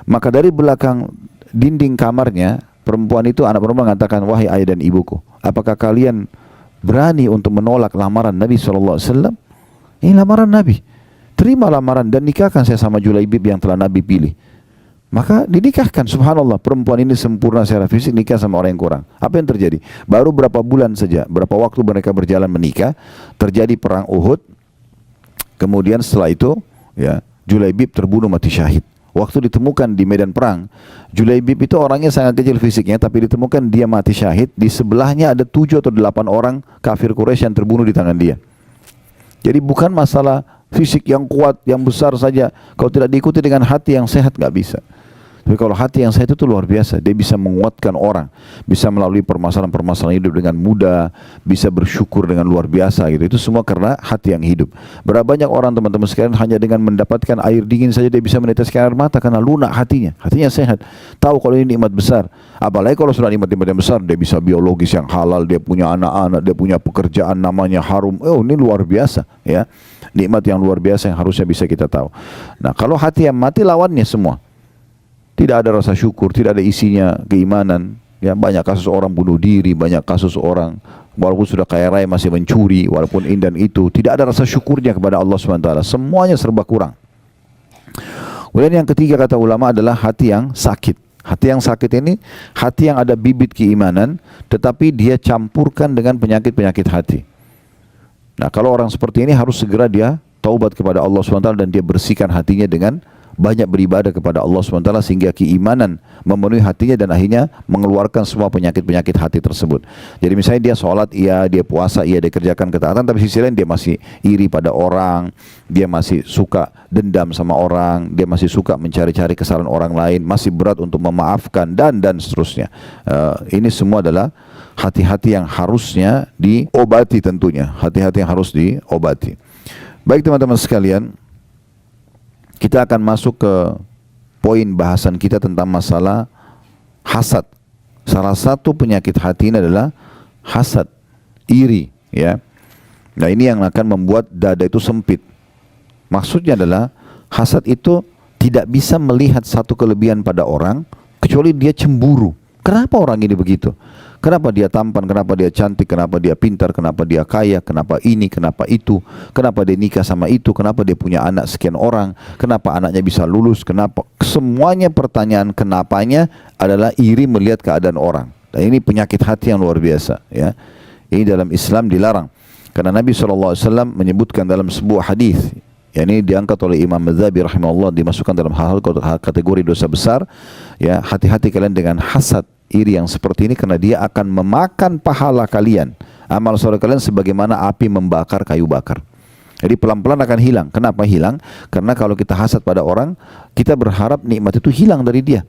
Maka dari belakang dinding kamarnya, perempuan itu, anak perempuan mengatakan, wahai ayah dan ibuku, apakah kalian berani untuk menolak lamaran Nabi SAW? Ini lamaran Nabi, terima lamaran dan nikahkan saya sama Julaibib yang telah Nabi pilih. Maka dinikahkan, subhanallah, perempuan ini sempurna secara fisik, nikah sama orang yang kurang. Apa yang terjadi? Baru berapa bulan saja, berapa waktu mereka berjalan menikah, terjadi perang Uhud. Kemudian setelah itu, ya, Julaibib terbunuh mati syahid. Waktu ditemukan di medan perang, Julaibib itu orangnya sangat kecil fisiknya, tapi ditemukan dia mati syahid. Di sebelahnya ada 7 atau 8 orang kafir Quraisy yang terbunuh di tangan dia. Jadi bukan masalah fisik yang kuat, yang besar saja. Kalau tidak diikuti dengan hati yang sehat, nggak bisa. Tapi kalau hati yang sehat itu luar biasa, dia bisa menguatkan orang, bisa melalui permasalahan-permasalahan hidup dengan mudah, bisa bersyukur dengan luar biasa gitu. Itu semua karena hati yang hidup. Berapa banyak orang teman-teman sekalian hanya dengan mendapatkan air dingin saja dia bisa meneteskan air mata karena lunak hatinya. Hatinya sehat, tahu kalau ini nikmat besar. Apalagi kalau sudah nikmat-nikmat yang besar, dia bisa biologis yang halal, dia punya anak-anak, dia punya pekerjaan namanya harum. Oh, ini luar biasa, ya. Nikmat yang luar biasa yang harusnya bisa kita tahu. Nah, kalau hati yang mati lawannya semua. Tidak ada rasa syukur, tidak ada isinya keimanan. Ya, banyak kasus orang bunuh diri, banyak kasus orang walaupun sudah kaya raya masih mencuri, walaupun ini dan itu, tidak ada rasa syukurnya kepada Allah SWT. Semuanya serba kurang. Kemudian yang ketiga kata ulama adalah hati yang sakit. Hati yang sakit ini hati yang ada bibit keimanan, tetapi dia campurkan dengan penyakit-penyakit hati. Nah, kalau orang seperti ini harus segera dia taubat kepada Allah SWT dan dia bersihkan hatinya dengan banyak beribadah kepada Allah SWT sehingga keimanan memenuhi hatinya dan akhirnya mengeluarkan semua penyakit-penyakit hati tersebut. Jadi misalnya dia sholat, iya, dia puasa, iya, dia kerjakan ketaatan, tapi sisi lain dia masih iri pada orang, dia masih suka dendam sama orang, dia masih suka mencari-cari kesalahan orang lain, masih berat untuk memaafkan dan seterusnya. Ini semua adalah hati-hati yang harusnya diobati tentunya, hati-hati yang harus diobati. Baik teman-teman sekalian, kita akan masuk ke poin bahasan kita tentang masalah hasad. Salah satu penyakit hati ini adalah hasad, iri, ya. Nah, ini yang akan membuat dada itu sempit. Maksudnya adalah hasad itu tidak bisa melihat satu kelebihan pada orang kecuali dia cemburu. Kenapa orang ini begitu? Kenapa dia tampan, kenapa dia cantik, kenapa dia pintar, kenapa dia kaya, kenapa ini, kenapa itu, kenapa dia nikah sama itu, kenapa dia punya anak sekian orang, kenapa anaknya bisa lulus, kenapa. Semuanya pertanyaan kenapanya adalah iri melihat keadaan orang. Dan ini penyakit hati yang luar biasa, ya. Ini dalam Islam dilarang. Karena Nabi SAW menyebutkan dalam sebuah hadis, ya, ini diangkat oleh Imam Madzhabi rahimahullah, dimasukkan dalam hal kategori dosa besar. Ya, hati-hati kalian dengan hasad, iri yang seperti ini, karena dia akan memakan pahala kalian, amal soleh kalian sebagaimana api membakar kayu bakar. Jadi pelan-pelan akan hilang. Kenapa hilang? Karena kalau kita hasad pada orang, kita berharap nikmat itu hilang dari dia.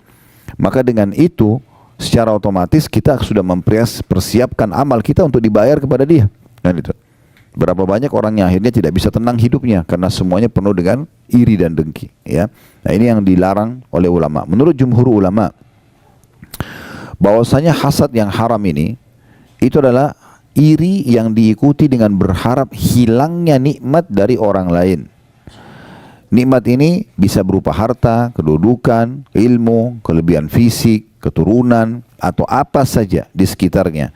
Maka dengan itu secara otomatis kita sudah mempersiapkan amal kita untuk dibayar kepada dia. Dan itu berapa banyak orang yang akhirnya tidak bisa tenang hidupnya karena semuanya penuh dengan iri dan dengki, ya. Nah, ini yang dilarang oleh ulama. Menurut jumhur ulama, bahwasanya hasad yang haram ini itu adalah iri yang diikuti dengan berharap hilangnya nikmat dari orang lain. Nikmat ini bisa berupa harta, kedudukan, ilmu, kelebihan fisik, keturunan, atau apa saja di sekitarnya.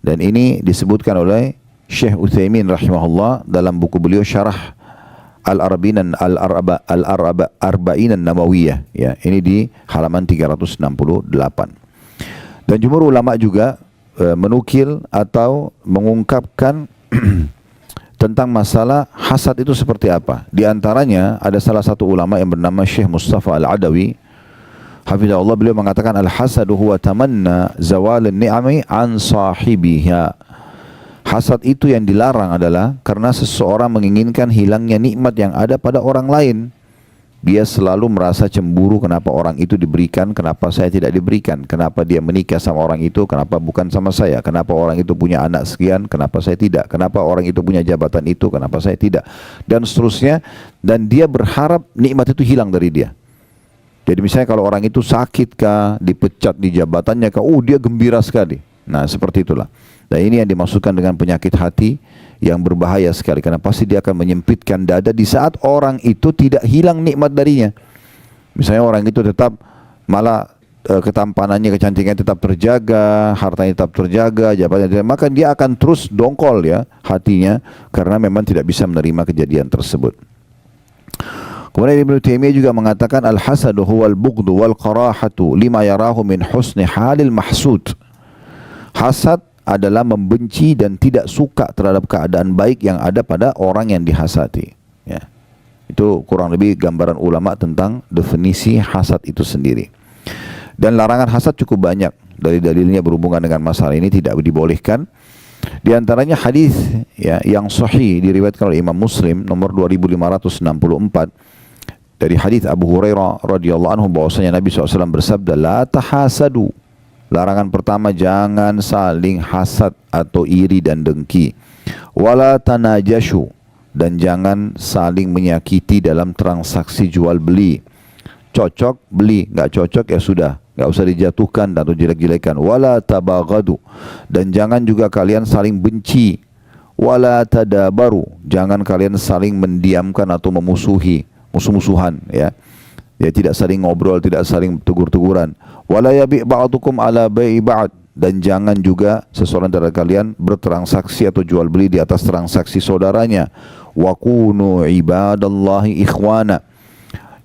Dan ini disebutkan oleh Syekh Utsaimin rahimahullah dalam buku beliau Syarah Al-Arba'in An-Nawawiyah, ya. Ini di halaman 368. Dan jumhur ulama juga menukil atau mengungkapkan tentang masalah hasad itu seperti apa. Di antaranya ada salah satu ulama yang bernama Syekh Mustafa Al-Adawi hafizahullah, beliau mengatakan al-hasadu huwa tamanna zawal ni'ami an sahibiha. Hasad itu yang dilarang adalah karena seseorang menginginkan hilangnya nikmat yang ada pada orang lain. Dia selalu merasa cemburu, kenapa orang itu diberikan, kenapa saya tidak diberikan, kenapa dia menikah sama orang itu, kenapa bukan sama saya, kenapa orang itu punya anak sekian, kenapa saya tidak, kenapa orang itu punya jabatan itu, kenapa saya tidak, dan seterusnya. Dan dia berharap nikmat itu hilang dari dia. Jadi misalnya kalau orang itu sakit kah, dipecat di jabatannya kah, dia gembira sekali. Nah, seperti itulah. Dan ini yang dimaksudkan dengan penyakit hati yang berbahaya sekali, karena pasti dia akan menyempitkan dada di saat orang itu tidak hilang nikmat darinya. Misalnya orang itu tetap malah ketampanannya, kecantikannya tetap terjaga, hartanya tetap terjaga, jabatannya, maka dia akan terus dongkol, ya, hatinya, karena memang tidak bisa menerima kejadian tersebut. Kemudian Ibnu Taimiyah juga mengatakan al-hasadu huwal bughdu wal qarahatu lima yarahu min husni halil mahsud. Hasad adalah membenci dan tidak suka terhadap keadaan baik yang ada pada orang yang dihasati, ya. Itu kurang lebih gambaran ulama tentang definisi hasad itu sendiri. Dan larangan hasad cukup banyak. Dari dalilnya berhubungan dengan masalah ini tidak dibolehkan. Di antaranya hadis, ya, yang sahih diriwayatkan oleh Imam Muslim nomor 2564 dari hadis Abu Hurairah radhiyallahu anhu bahwasanya Nabi SAW bersabda, la tahasadu. Larangan pertama, jangan saling hasad atau iri dan dengki. Wala tanajashu, dan jangan saling menyakiti dalam transaksi jual beli. Cocok beli, nggak cocok ya sudah, nggak usah dijatuhkan atau jelek-jelekan. Wala tabaghadu, dan jangan juga kalian saling benci. Wala tadabaru, jangan kalian saling mendiamkan atau memusuhi, musuh-musuhan, ya. Ya, tidak saling ngobrol, tidak saling tegur-teguran. Wala yabi' ba'dukum ala bai'i ba'd, dan jangan juga seseorang dari kalian bertransaksi atau jual beli di atas transaksi saudaranya. Wa kunu ibadallahi ikhwana,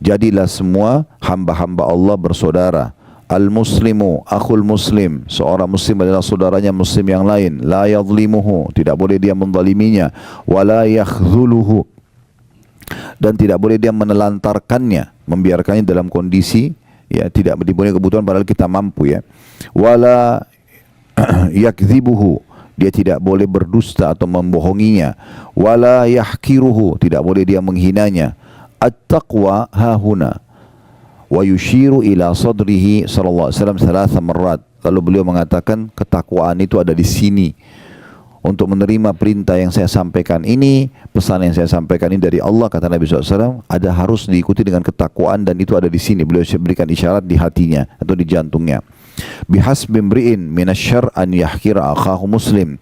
jadilah semua hamba-hamba Allah bersaudara. Al-muslimu akhul muslim, seorang muslim adalah saudaranya muslim yang lain. La yadhlimuhu, tidak boleh dia menzaliminya. Wala yakhdhuluhu, dan tidak boleh dia menelantarkannya, membiarkannya dalam kondisi ya tidak dipenuhi kebutuhan padahal kita mampu ya. Wala yakdzibuhu, dia tidak boleh berdusta atau membohonginya. Wala yahkiruhu, tidak boleh dia menghinanya. At-taqwa hahuna wa yushiru ila sadrihi sallallahu alaihi wasallam thalatha marrat. Lalu beliau mengatakan ketakwaan itu ada di sini. Untuk menerima perintah yang saya sampaikan ini, pesan yang saya sampaikan ini dari Allah, kata Nabi SAW, ada harus diikuti dengan ketakwaan, dan itu ada di sini. Beliau berikan isyarat di hatinya atau di jantungnya. Bihasbi imri'in minasyarr an yahkira akhahu muslim.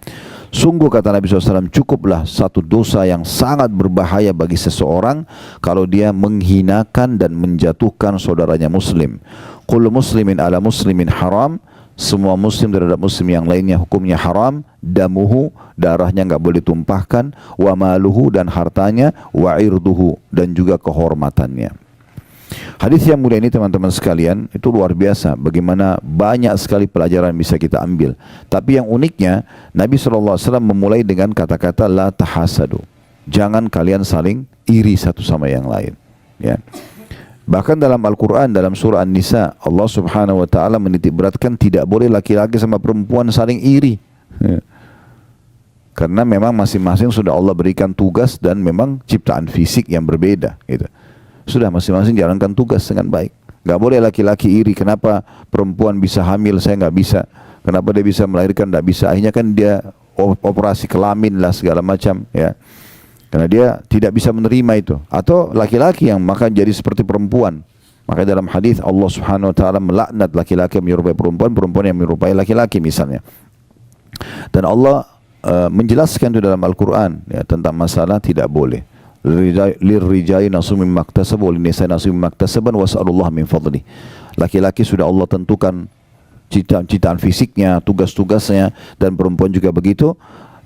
Sungguh, kata Nabi SAW, cukuplah satu dosa yang sangat berbahaya bagi seseorang kalau dia menghinakan dan menjatuhkan saudaranya muslim. Kullu muslimin ala muslimin haram. Semua muslim terhadap muslim yang lainnya hukumnya haram. Damuhu, darahnya enggak boleh tumpahkan. Wa maluhu, dan hartanya. Wa irduhu, dan juga kehormatannya. Hadis yang mulia ini teman-teman sekalian, itu luar biasa. Bagaimana banyak sekali pelajaran bisa kita ambil. Tapi yang uniknya, Nabi SAW memulai dengan kata-kata la tahasadu. Jangan kalian saling iri satu sama yang lain. Ya. Bahkan dalam Al-Quran, dalam surah An-Nisa, Allah Subhanahu wa ta'ala menitikberatkan tidak boleh laki-laki sama perempuan saling iri. Karena memang masing-masing sudah Allah berikan tugas dan memang ciptaan fisik yang berbeda. Gitu. Sudah masing-masing jalankan tugas dengan baik. Gak boleh laki-laki iri, kenapa perempuan bisa hamil, saya gak bisa. Kenapa dia bisa melahirkan, gak bisa. Akhirnya kan dia operasi kelamin lah segala macam. Ya. Karena dia tidak bisa menerima itu. Atau laki-laki yang maka jadi seperti perempuan. Maka dalam hadis Allah Subhanahu wa ta'ala melaknat laki-laki yang menyerupai perempuan, perempuan yang menyerupai laki-laki misalnya. Dan Allah menjelaskan itu dalam Al-Quran ya, tentang masalah tidak boleh. Lirrijali nasibun mimma iktasabu wa linisai nasibun mimma iktasaban was'alullah min fadli. Laki-laki sudah Allah tentukan ciptaan fisiknya, tugas-tugasnya, dan perempuan juga begitu.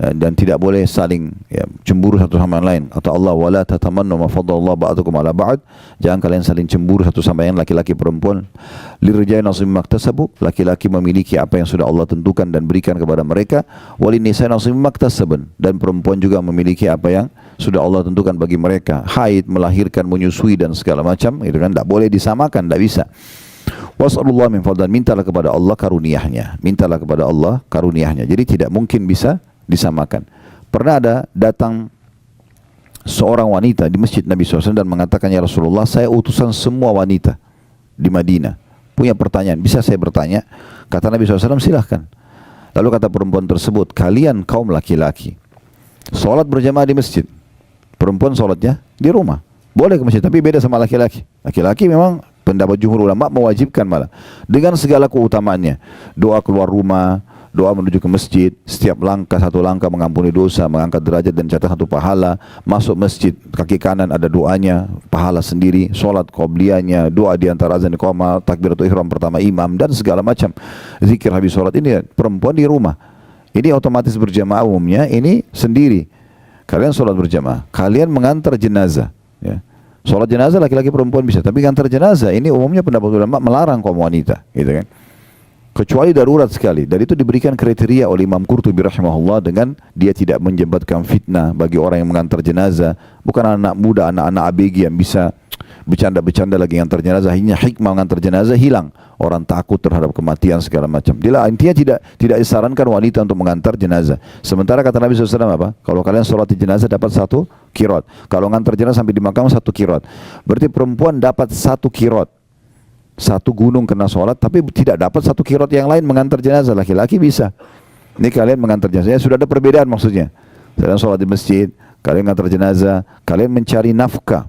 Dan tidak boleh saling ya, cemburu satu sama yang lain. Kata Allah, wala tatamannu ma faddala ba'dukum ala ba'd. Jangan kalian saling cemburu satu sama yang laki-laki perempuan. Lirijali nasibun mimma iktasabu, laki-laki memiliki apa yang sudah Allah tentukan dan berikan kepada mereka. Walinisai nasibun mimma iktasaban, dan perempuan juga memiliki apa yang sudah Allah tentukan bagi mereka. Haid, melahirkan, menyusui dan segala macam, itu kan tidak boleh disamakan, tidak bisa. Was'alullah min fadlan, mintalah kepada Allah karunia-Nya. Mintalah kepada Allah karunia-Nya. Jadi tidak mungkin bisa disamakan. Pernah ada datang seorang wanita di masjid Nabi SAW dan mengatakan, ya Rasulullah, saya utusan semua wanita di Madinah, punya pertanyaan, bisa saya bertanya? Kata Nabi SAW, silahkan. Lalu kata perempuan tersebut, kalian kaum laki-laki sholat berjamaah di masjid, perempuan sholatnya di rumah. Boleh ke masjid, tapi beda sama laki-laki. Laki-laki memang pendapat jumhur ulama mewajibkan malah, dengan segala keutamaannya. Doa keluar rumah, doa menuju ke masjid, setiap langkah satu langkah mengampuni dosa, mengangkat derajat dan catat satu pahala. Masuk masjid, kaki kanan ada doanya, pahala sendiri, sholat qobliyahnya, doa di antara azan iqamah, takbiratul ihram pertama imam, dan segala macam zikir habis sholat. Ini perempuan di rumah. Ini otomatis berjamaah umumnya, ini sendiri. Kalian sholat berjamaah, kalian mengantar jenazah. Ya. Sholat jenazah laki-laki perempuan bisa, tapi mengantar jenazah ini umumnya pendapat ulama melarang kaum wanita, gitu kan? Kecuali darurat sekali. Dan itu diberikan kriteria oleh Imam Qurtubi rahimahullah dengan dia tidak menjembatkan fitnah bagi orang yang mengantar jenazah. Bukan anak muda, anak-anak ABG yang bisa bercanda-bercanda lagi mengantar jenazah. Akhirnya hikmah mengantar jenazah hilang. Orang takut terhadap kematian segala macam. Dia intinya tidak disarankan wanita untuk mengantar jenazah. Sementara kata Nabi SAW apa? Kalau kalian sholat di jenazah dapat 1 qiraat. Kalau mengantar jenazah sampai di makam 1 qiraat. Berarti perempuan dapat 1 qiraat. 1 gunung kena sholat, tapi tidak dapat 1 qiraat yang lain mengantar jenazah. Laki-laki bisa. Ini kalian mengantar jenazah, sudah ada perbedaan maksudnya. Kalian sholat di masjid, kalian mengantar jenazah, kalian mencari nafkah.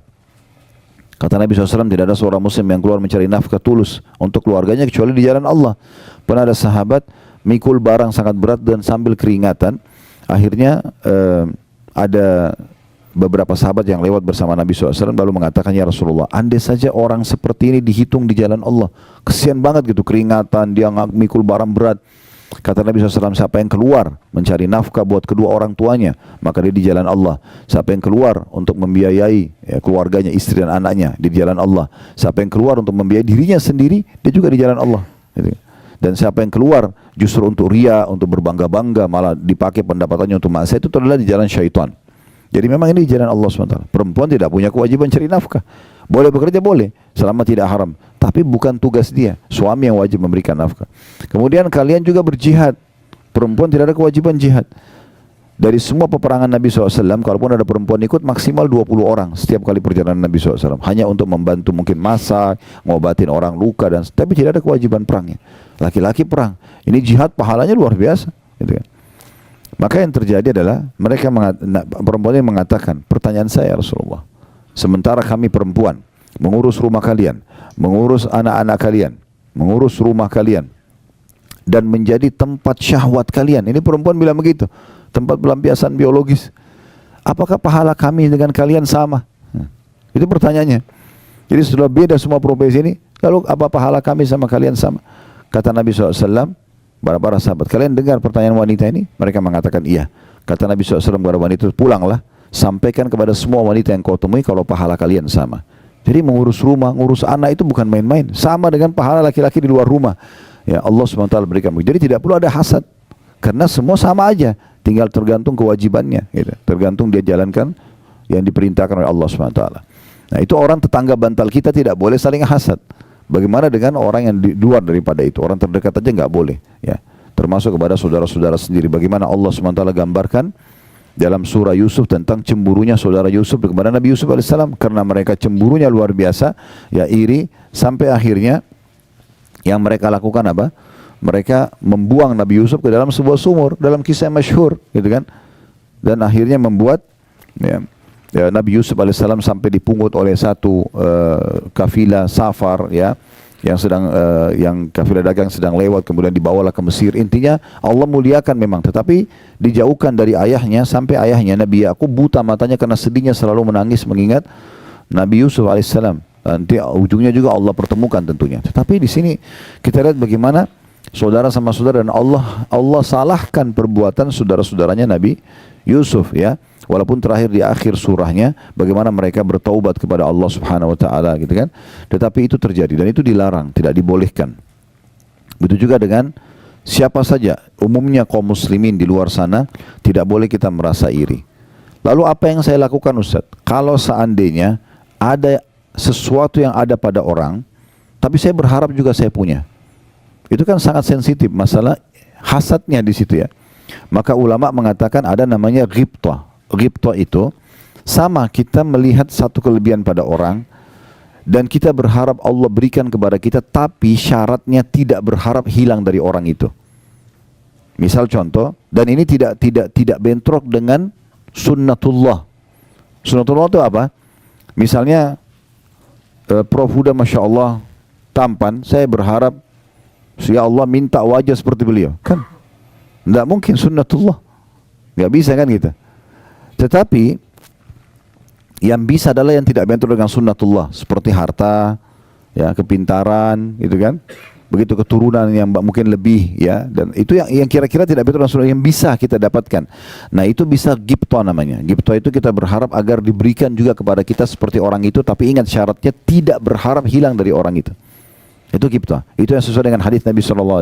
Kata Nabi SAW, tidak ada seorang muslim yang keluar mencari nafkah tulus untuk keluarganya kecuali di jalan Allah. Pernah ada sahabat mikul barang sangat berat dan sambil keringatan. Akhirnya ada beberapa sahabat yang lewat bersama Nabi SAW lalu mengatakan, ya Rasulullah, andai saja orang seperti ini dihitung di jalan Allah, kesian banget gitu, keringatan, dia mikul barang berat. Kata Nabi SAW, siapa yang keluar mencari nafkah buat kedua orang tuanya, maka dia di jalan Allah. Siapa yang keluar untuk membiayai keluarganya, istri dan anaknya, di jalan Allah. Siapa yang keluar untuk membiayai dirinya sendiri, dia juga di jalan Allah. Dan siapa yang keluar justru untuk ria, untuk berbangga-bangga, malah dipakai pendapatannya untuk maksiat, itu adalah di jalan syaitan. Jadi memang ini jalan Allah SWT. Perempuan tidak punya kewajiban cari nafkah. Boleh bekerja boleh, selama tidak haram. Tapi bukan tugas dia. Suami yang wajib memberikan nafkah. Kemudian kalian juga berjihad. Perempuan tidak ada kewajiban jihad. Dari semua peperangan Nabi SAW, kalaupun ada perempuan ikut, maksimal 20 orang setiap kali perjalanan Nabi SAW. Hanya untuk membantu mungkin masak, ngobatin orang luka, tapi tidak ada kewajiban perangnya. Laki-laki perang. Ini jihad pahalanya luar biasa. Gitu kan. Maka yang terjadi adalah perempuan yang mengatakan, pertanyaan saya Rasulullah, sementara kami perempuan mengurus rumah kalian, mengurus anak-anak kalian, mengurus rumah kalian, dan menjadi tempat syahwat kalian. Ini perempuan bilang begitu, tempat pelampiasan biologis. Apakah pahala kami dengan kalian sama? Itu pertanyaannya. Jadi sudah beda semua profesi ini, lalu apa pahala kami sama kalian sama? Kata Nabi SAW, para sahabat, kalian dengar pertanyaan wanita ini? Mereka mengatakan iya. Kata Nabi SAW kepada wanita itu, pulanglah, sampaikan kepada semua wanita yang kau temui kalau pahala kalian sama. Jadi mengurus rumah, ngurus anak itu bukan main-main. Sama dengan pahala laki-laki di luar rumah. Ya Allah SWT berikan. Jadi tidak perlu ada hasad. Karena semua sama aja. Tinggal tergantung kewajibannya. Gitu. Tergantung dia jalankan yang diperintahkan oleh Allah SWT. Nah itu orang tetangga bantal kita tidak boleh saling hasad. Bagaimana dengan orang yang di luar daripada itu? Orang terdekat aja nggak boleh. Ya. Termasuk kepada saudara-saudara sendiri. Bagaimana Allah SWT gambarkan dalam surah Yusuf tentang cemburunya saudara Yusuf kepada Nabi Yusuf AS. Karena mereka cemburunya luar biasa. Ya iri. Sampai akhirnya yang mereka lakukan apa? Mereka membuang Nabi Yusuf ke dalam sebuah sumur. Dalam kisah yang masyhur. Gitu kan? Dan akhirnya membuat Nabi Yusuf AS sampai dipungut oleh satu kafilah safar, ya, yang sedang yang kafilah dagang sedang lewat, kemudian dibawalah ke Mesir. Intinya Allah muliakan memang, tetapi dijauhkan dari ayahnya sampai ayahnya Nabi Yakub buta matanya karena sedihnya selalu menangis mengingat Nabi Yusuf AS. Nanti ujungnya juga Allah pertemukan tentunya. Tetapi di sini kita lihat bagaimana saudara sama saudara, dan Allah salahkan perbuatan saudara-saudaranya Nabi Yusuf, ya. Walaupun terakhir di akhir surahnya bagaimana mereka bertaubat kepada Allah Subhanahu wa taala, gitu kan. Tetapi itu terjadi dan itu dilarang, tidak dibolehkan. Begitu juga dengan siapa saja, umumnya kaum muslimin di luar sana tidak boleh kita merasa iri. Lalu apa yang saya lakukan, Ustaz? Kalau seandainya ada sesuatu yang ada pada orang, tapi saya berharap juga saya punya. Itu kan sangat sensitif masalah hasadnya di situ, ya. Maka ulama mengatakan ada namanya ghibthah. Ghibthah itu sama kita melihat satu kelebihan pada orang dan kita berharap Allah berikan kepada kita, tapi syaratnya tidak berharap hilang dari orang itu. Misal contoh, dan ini tidak bentrok dengan sunnatullah. Sunnatullah itu apa? Misalnya Prof Huda Masya Allah tampan, saya berharap ya Allah minta wajah seperti beliau, kan? Tidak mungkin sunnatullah, nggak bisa kan kita. Tetapi yang bisa adalah yang tidak bentrok dengan sunnatullah, seperti harta, ya, kepintaran, gitu kan. Begitu keturunan yang mungkin lebih, ya, dan itu yang kira-kira tidak bentrok dengan sunnah yang bisa kita dapatkan. Nah itu bisa ghibthah namanya. Ghibthah itu kita berharap agar diberikan juga kepada kita seperti orang itu, tapi ingat syaratnya tidak berharap hilang dari orang itu. Itu ghibthah. Itu yang sesuai dengan hadis Nabi SAW,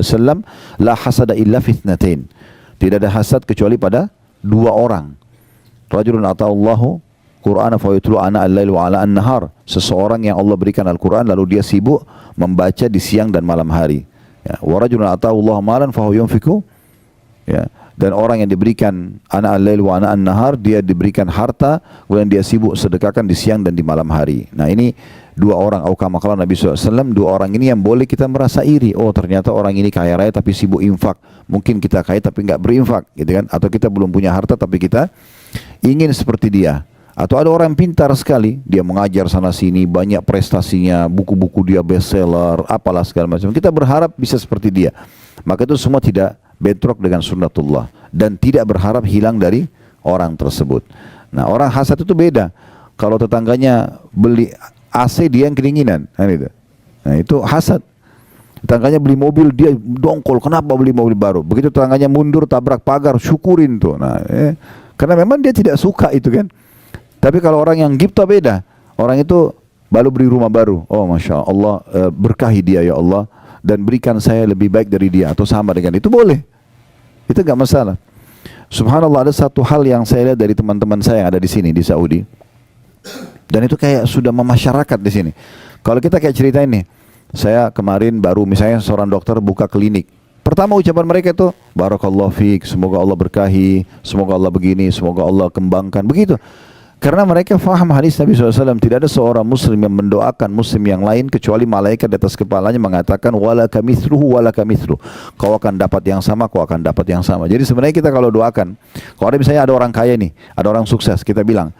la hasada illa fitnatain. Tidak ada hasad kecuali pada dua orang. Rajulun ata'allahu Qur'ana fayutlu ana al-lail wa ala an-nahar. Seseorang yang Allah berikan Al-Quran lalu dia sibuk membaca di siang dan malam hari. Ya. Wa rajulun ata'allahu malan fahu yunfiku. Ya. Dan orang yang diberikan ana al-lail wa ana an-nahar, dia diberikan harta, kemudian dia sibuk sedekahkan di siang dan di malam hari. Nah ini dua orang, kama qala Nabi SAW, dua orang ini yang boleh kita merasa iri. Oh ternyata orang ini kaya raya tapi sibuk infak. Mungkin kita kaya tapi nggak berinfak, gitu kan? Atau kita belum punya harta tapi kita ingin seperti dia. Atau ada orang pintar sekali, dia mengajar sana sini, banyak prestasinya, buku-buku dia bestseller, apalah segala macam. Kita berharap bisa seperti dia. Maka itu semua tidak bentrok dengan sunnatullah dan tidak berharap hilang dari orang tersebut. Nah, orang hasad itu beda. Kalau tetangganya beli AC, dia yang kedinginan. Nah, itu hasad. Tetangganya beli mobil, dia dongkol, kenapa beli mobil baru? Begitu tetangganya mundur, tabrak pagar, syukurin tuh. Nah, karena memang dia tidak suka itu kan. Tapi kalau orang yang ghibthah beda. Orang itu baru beli rumah baru. Oh Masya Allah, berkahi dia ya Allah, dan berikan saya lebih baik dari dia atau sama dengan itu, boleh. Itu gak masalah. Subhanallah, ada satu hal yang saya lihat dari teman-teman saya yang ada di sini di Saudi, dan itu kayak sudah memasyarakat di sini. Kalau kita kayak cerita ini, saya kemarin baru misalnya seorang dokter buka klinik. Pertama ucapan mereka itu, Barakallahu fiik, semoga Allah berkahi, semoga Allah begini, semoga Allah kembangkan, begitu. Karena mereka faham hadis Nabi SAW, tidak ada seorang muslim yang mendoakan muslim yang lain kecuali malaikat di atas kepalanya mengatakan wala kamithluhu wala kamithlu. Kau akan dapat yang sama, kau akan dapat yang sama. Jadi sebenarnya kita kalau doakan, kalau ada misalnya ada orang kaya nih, ada orang sukses, kita bilang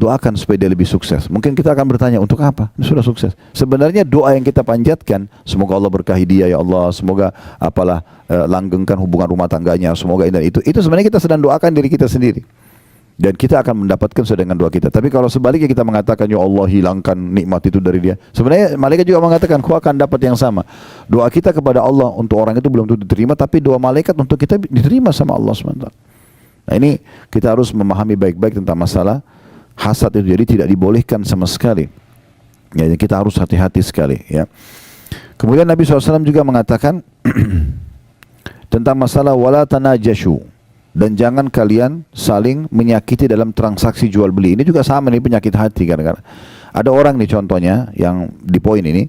doakan supaya dia lebih sukses. Mungkin kita akan bertanya, untuk apa? Dia sudah sukses. Sebenarnya doa yang kita panjatkan, semoga Allah berkahi dia ya Allah, semoga apalah langgengkan hubungan rumah tangganya, semoga ini dan itu sebenarnya kita sedang doakan diri kita sendiri. Dan kita akan mendapatkan sesuai dengan doa kita. Tapi kalau sebaliknya kita mengatakan, ya Allah hilangkan nikmat itu dari dia, sebenarnya malaikat juga mengatakan, kau akan dapat yang sama. Doa kita kepada Allah untuk orang itu belum tentu diterima, tapi doa malaikat untuk kita diterima sama Allah SWT. Nah ini kita harus memahami baik-baik tentang masalah hasad itu. Jadi tidak dibolehkan sama sekali. Ya, kita harus hati-hati sekali. Ya. Kemudian Nabi SAW juga mengatakan tentang masalah wala tanajashu, dan jangan kalian saling menyakiti dalam transaksi jual beli. Ini juga sama nih, penyakit hati kadang-kadang. Ada orang nih contohnya yang di poin ini,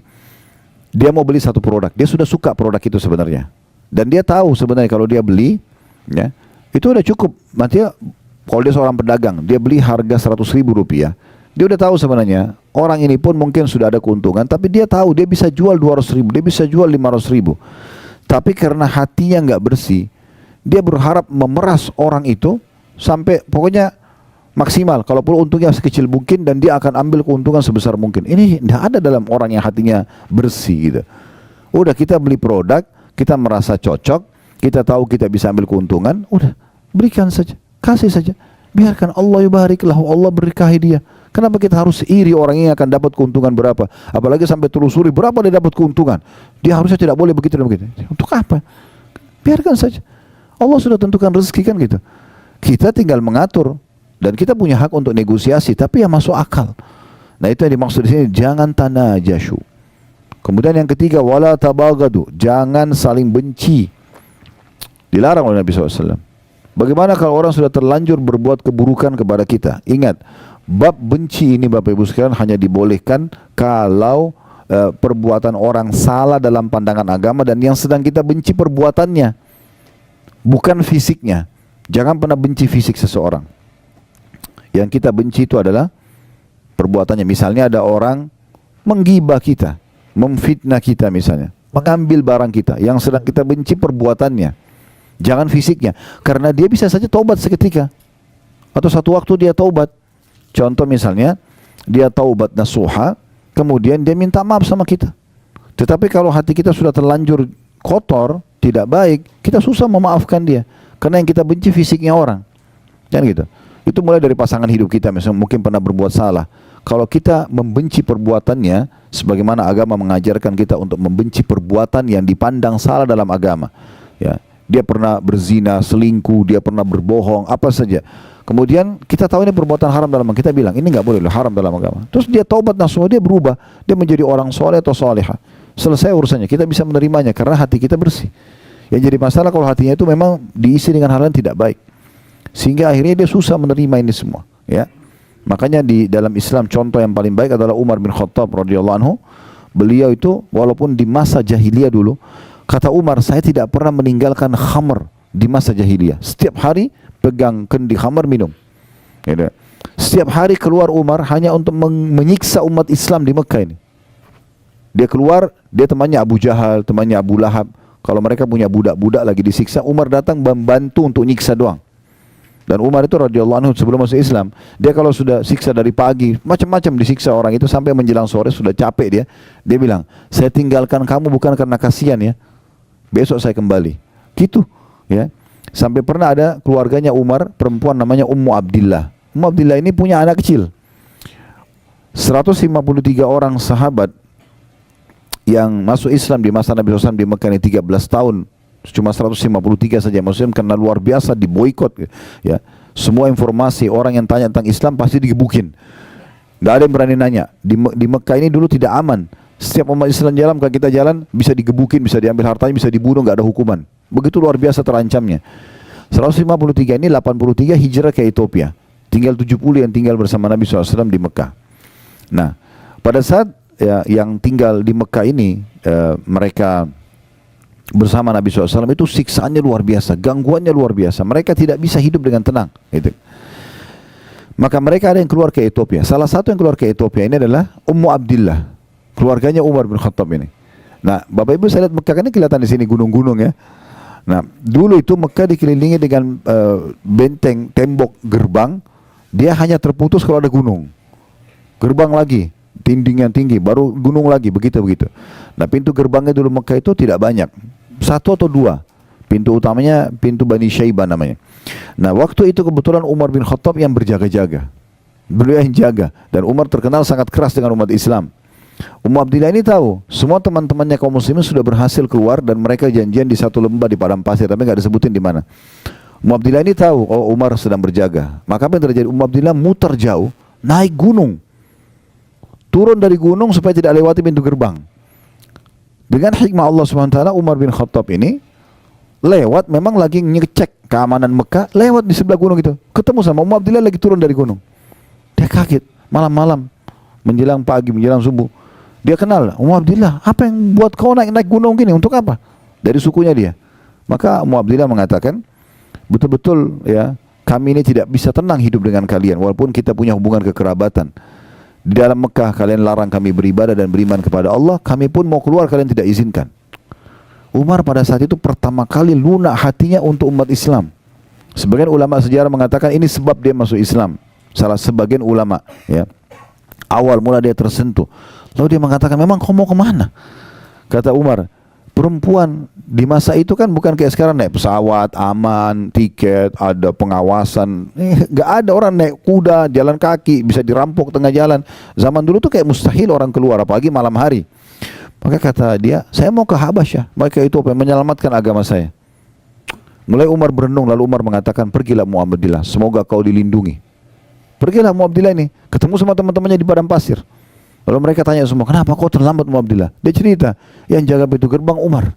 dia mau beli satu produk, dia sudah suka produk itu sebenarnya, dan dia tahu sebenarnya kalau dia beli, ya itu udah cukup. Nantinya kalau dia seorang pedagang, dia beli harga 100.000 rupiah, dia udah tahu sebenarnya orang ini pun mungkin sudah ada keuntungan, tapi dia tahu dia bisa jual 200.000, dia bisa jual 500.000. Tapi karena hatinya nggak bersih, dia berharap memeras orang itu sampai pokoknya maksimal. Kalau perlu untungnya sekecil mungkin, dan dia akan ambil keuntungan sebesar mungkin. Ini tidak ada dalam orang yang hatinya bersih gitu. Udah kita beli produk, kita merasa cocok, kita tahu kita bisa ambil keuntungan, udah berikan saja, kasih saja. Biarkan Allah yubarik lahu, Allah berkahi dia. Kenapa kita harus iri orang ini akan dapat keuntungan berapa? Apalagi sampai telusuri berapa dia dapat keuntungan. Dia harusnya tidak boleh begitu dan begitu. Untuk apa? Biarkan saja. Allah sudah tentukan rezeki kan gitu. Kita tinggal mengatur, dan kita punya hak untuk negosiasi, tapi yang masuk akal. Nah itu yang dimaksud di sini, jangan tanajashu. Kemudian yang ketiga, wala tabagadu, jangan saling benci. Dilarang oleh Nabi SAW. Bagaimana kalau orang sudah terlanjur berbuat keburukan kepada kita? Ingat, bab benci ini Bapak Ibu sekalian hanya dibolehkan kalau perbuatan orang salah dalam pandangan agama, dan yang sedang kita benci perbuatannya, bukan fisiknya. Jangan pernah benci fisik seseorang. Yang kita benci itu adalah perbuatannya. Misalnya ada orang menggibah kita, memfitnah kita misalnya, mengambil barang kita, yang sedang kita benci perbuatannya, jangan fisiknya. Karena dia bisa saja taubat seketika, atau satu waktu dia taubat. Contoh misalnya, dia taubat nasuha, kemudian dia minta maaf sama kita. Tetapi kalau hati kita sudah terlanjur kotor, tidak baik, kita susah memaafkan dia. Karena yang kita benci fisiknya orang. Kan gitu. Itu mulai dari pasangan hidup kita, misalnya mungkin pernah berbuat salah. Kalau kita membenci perbuatannya, sebagaimana agama mengajarkan kita untuk membenci perbuatan yang dipandang salah dalam agama. Ya, dia pernah berzina, selingkuh, dia pernah berbohong, apa saja. Kemudian kita tahu ini perbuatan haram dalam agama, kita bilang ini nggak boleh, haram dalam agama. Terus dia taubat nasuha, dia berubah, dia menjadi orang soleh atau solehah. Selesai urusannya, kita bisa menerimanya karena hati kita bersih. Yang jadi masalah kalau hatinya itu memang diisi dengan hal yang tidak baik, sehingga akhirnya dia susah menerima ini semua. Ya, makanya di dalam Islam contoh yang paling baik adalah Umar bin Khattab radhiyallahu anhu. Beliau itu walaupun di masa jahiliyah dulu, kata Umar, saya tidak pernah meninggalkan khamr di masa jahiliyah. Setiap hari pegang kendi khamr minum. Ya, setiap hari keluar Umar hanya untuk menyiksa umat Islam di Mekah ini. Dia keluar, dia temannya Abu Jahal, temannya Abu Lahab. Kalau mereka punya budak-budak lagi disiksa, Umar datang membantu untuk nyiksa doang. Dan Umar itu radhiyallahu anhu sebelum masuk Islam, dia kalau sudah siksa dari pagi, macam-macam disiksa orang itu sampai menjelang sore, sudah capek dia. Dia bilang, saya tinggalkan kamu bukan karena kasihan ya, besok saya kembali. Gitu ya. Sampai pernah ada keluarganya Umar, perempuan namanya Ummu Abdillah. Ummu Abdillah ini punya anak kecil. 153 orang sahabat yang masuk Islam di masa Nabi SAW di Mekah ini 13 tahun, cuma 153 saja Muslim, karena luar biasa diboikot. Ya, semua informasi orang yang tanya tentang Islam pasti digebukin. Gak ada yang berani nanya. Di Mekah ini dulu tidak aman. Setiap umat Islam jalan, kalau kita jalan bisa digebukin, bisa diambil hartanya, bisa dibunuh, gak ada hukuman. Begitu luar biasa terancamnya. 153 ini 83 hijrah ke Ethiopia. Tinggal 70 yang tinggal bersama Nabi SAW di Mekah. Nah, pada saat ya, yang tinggal di Mekah ini mereka bersama Nabi SAW itu siksaannya luar biasa, gangguannya luar biasa. Mereka tidak bisa hidup dengan tenang. Gitu. Maka mereka ada yang keluar ke Ethiopia. Salah satu yang keluar ke Ethiopia ini adalah Ummu Abdillah, keluarganya Umar bin Khattab ini. Nah, Bapak Ibu saya lihat Mekah kan ini kelihatan di sini gunung-gunung ya. Nah, dulu itu Mekah dikelilingi dengan benteng, tembok, gerbang. Dia hanya terputus kalau ada gunung. Gerbang lagi, dinding yang tinggi, baru gunung lagi, begitu-begitu. Nah, pintu gerbangnya dulu Mekah itu tidak banyak. 1 atau 2. Pintu utamanya pintu Bani Syaibah namanya. Nah, waktu itu kebetulan Umar bin Khattab yang berjaga-jaga. Beliau yang jaga. Dan Umar terkenal sangat keras dengan umat Islam. Ummu Abdillah ini tahu, semua teman-temannya kaum muslimin sudah berhasil keluar dan mereka janjian di satu lembah di padang pasir, tapi nggak disebutin di mana. Ummu Abdillah ini tahu, oh Umar sedang berjaga. Maka apa yang terjadi? Ummu Abdillah muter jauh, naik gunung. Turun dari gunung supaya tidak lewati pintu gerbang. Dengan hikmah Allah SWT, Umar bin Khattab ini lewat, memang lagi ngecek keamanan Mekah, lewat di sebelah gunung itu. Ketemu sama Ummu Abdillah lagi turun dari gunung. Dia kaget, malam-malam, menjelang pagi, menjelang subuh. Dia kenal, Ummu Abdillah, apa yang buat kau naik gunung gini, untuk apa? Dari sukunya dia. Maka Ummu Abdillah mengatakan, betul-betul ya, kami ini tidak bisa tenang hidup dengan kalian, walaupun kita punya hubungan kekerabatan. Di dalam Mekah kalian larang kami beribadah dan beriman kepada Allah, kami pun mau keluar kalian tidak izinkan. Umar pada saat itu pertama kali lunak hatinya untuk umat Islam. Sebagian ulama sejarah mengatakan ini sebab dia masuk Islam. Salah sebagian ulama ya. Awal mula dia tersentuh. Lalu dia mengatakan, memang kau mau kemana? Kata Umar, perempuan di masa itu kan bukan kayak sekarang naik pesawat, aman, tiket, ada pengawasan. Gak ada, orang naik kuda, jalan kaki, bisa dirampok tengah jalan. Zaman dulu tuh kayak mustahil orang keluar, apalagi malam hari. Maka kata dia, saya mau ke Habasyah, mereka itu menyelamatkan agama saya. Mulai Umar berenung, lalu Umar mengatakan, pergilah Muhammadillah, semoga kau dilindungi. Pergilah Muhammadillah ini, ketemu sama teman-temannya di padang pasir. Lalu mereka tanya semua, kenapa kau terlambat Muhammadillah? Dia cerita, yang jaga pintu gerbang Umar.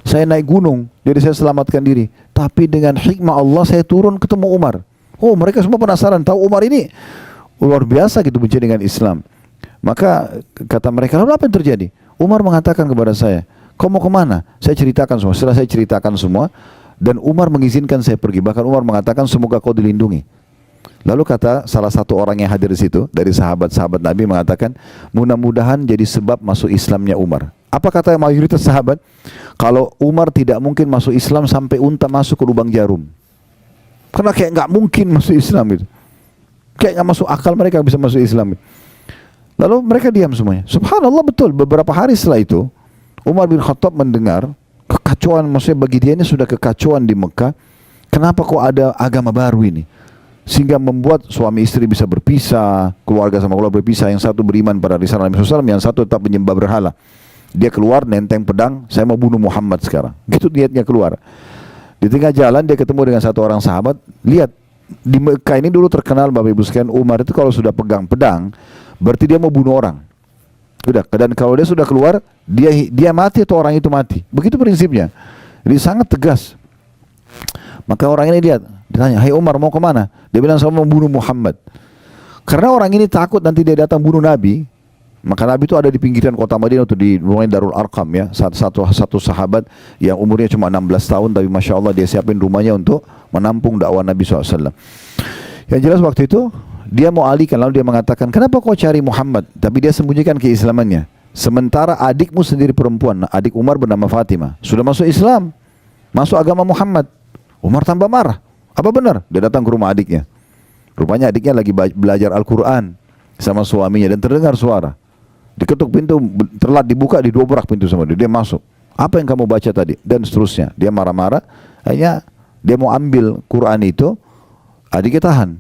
Saya naik gunung, jadi saya selamatkan diri. Tapi dengan hikmah Allah saya turun ketemu Umar. Oh, mereka semua penasaran, tahu Umar ini luar biasa gitu benci dengan Islam. Maka kata mereka, lalu apa yang terjadi? Umar mengatakan kepada saya, kau mau kemana? Saya ceritakan semua. Setelah saya ceritakan semua, dan Umar mengizinkan saya pergi. Bahkan Umar mengatakan, semoga kau dilindungi. Lalu kata salah satu orang yang hadir di situ dari sahabat-sahabat Nabi mengatakan, mudah-mudahan jadi sebab masuk Islamnya Umar. Apa kata mayoritas sahabat? Kalau Umar tidak mungkin masuk Islam sampai unta masuk ke lubang jarum. Karena kayak nggak mungkin masuk Islam itu. Kayak nggak masuk akal mereka bisa masuk Islam. Lalu mereka diam semuanya. Subhanallah, betul. Beberapa hari setelah itu, Umar bin Khattab mendengar kekacauan, maksudnya bagi dia ini sudah kekacauan di Mekah. Kenapa kok ada agama baru ini? Sehingga membuat suami istri bisa berpisah, keluarga sama keluarga berpisah. Yang satu beriman pada risalah Nabi SAW, yang satu tetap menyembah berhala. Dia keluar nenteng pedang, saya mau bunuh Muhammad sekarang. Gitu niatnya keluar. Di tengah jalan dia ketemu dengan satu orang sahabat. Lihat, di Mekah ini dulu terkenal Bapak Ibu sekalian, Umar itu kalau sudah pegang pedang, berarti dia mau bunuh orang. Udah, dan kalau dia sudah keluar, dia mati atau orang itu mati. Begitu prinsipnya. Jadi sangat tegas. Maka orang ini lihat, ditanya, hai Umar mau kemana? Dia bilang, saya mau bunuh Muhammad. Karena orang ini takut nanti dia datang bunuh Nabi. Maka Nabi itu ada di pinggiran kota Madinah, itu di rumahnya Darul Arqam ya. Satu sahabat yang umurnya cuma 16 tahun, tapi Masya Allah dia siapin rumahnya untuk menampung dakwah Nabi SAW. Yang jelas waktu itu dia mau alihkan, lalu dia mengatakan, kenapa kau cari Muhammad? Tapi dia sembunyikan keislamannya. Sementara adikmu sendiri perempuan, adik Umar bernama Fatimah, sudah masuk Islam, masuk agama Muhammad. Umar tambah marah. Apa benar? Dia datang ke rumah adiknya. Rupanya adiknya lagi belajar Al-Quran sama suaminya dan terdengar suara. Diketuk pintu, telat dibuka, didobrak pintu sama dia. Dia masuk. Apa yang kamu baca tadi? Dan seterusnya. Dia marah-marah. Akhirnya dia mau ambil Quran itu, adiknya tahan.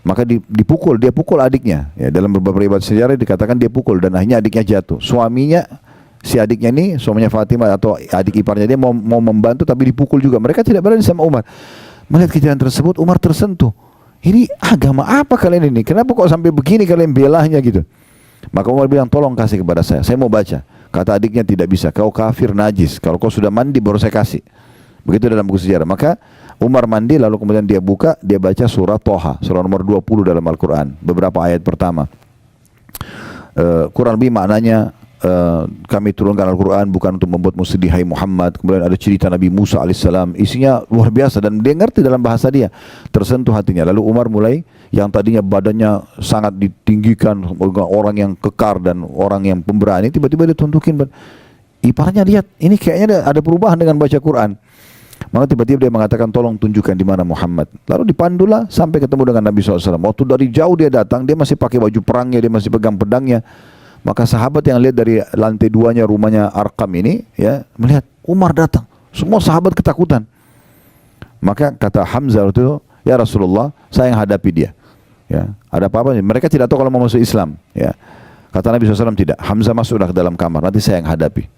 Maka dipukul, dia pukul adiknya. Ya, dalam beberapa riwayat sejarah dikatakan dia pukul dan akhirnya adiknya jatuh. Suaminya, si adiknya ini, suaminya Fatimah atau adik iparnya dia mau membantu tapi dipukul juga. Mereka tidak berani sama Umar. Melihat kejadian tersebut, Umar tersentuh. Ini agama apa kalian ini? Kenapa kok sampai begini kalian belahnya gitu? Maka Umar bilang, tolong kasih kepada saya mau baca. Kata adiknya, tidak bisa, kau kafir najis. Kalau kau sudah mandi baru saya kasih. Begitu dalam buku sejarah. Maka Umar mandi lalu kemudian dia buka, dia baca surah Toha, surah nomor 20 dalam Al-Quran, beberapa ayat pertama. Kurang lebih maknanya, kami turunkan Al-Quran bukan untuk membuat sedih hai Muhammad. Kemudian ada cerita Nabi Musa alaihissalam, isinya luar biasa dan dia ngerti dalam bahasa dia, tersentuh hatinya. Lalu Umar mulai, yang tadinya badannya sangat ditinggikan, orang yang kekar dan orang yang pemberani, tiba-tiba dia tuntukin iparnya, lihat ini kayaknya ada perubahan dengan baca Quran. Maka tiba-tiba dia mengatakan, tolong tunjukkan di mana Muhammad. Lalu dipandulah sampai ketemu dengan Nabi SAW. Waktu dari jauh dia datang, dia masih pakai baju perangnya, dia masih pegang pedangnya. Maka sahabat yang lihat dari lantai 2-nya rumahnya Arqam ini, ya, melihat Umar datang. Semua sahabat ketakutan. Maka kata Hamzah itu, ya Rasulullah, saya yang hadapi dia. Ya, ada apa-apa? Mereka tidak tahu kalau mau masuk Islam. Ya, kata Nabi SAW tidak. Hamzah masuklah ke dalam kamar. Nanti saya yang hadapi.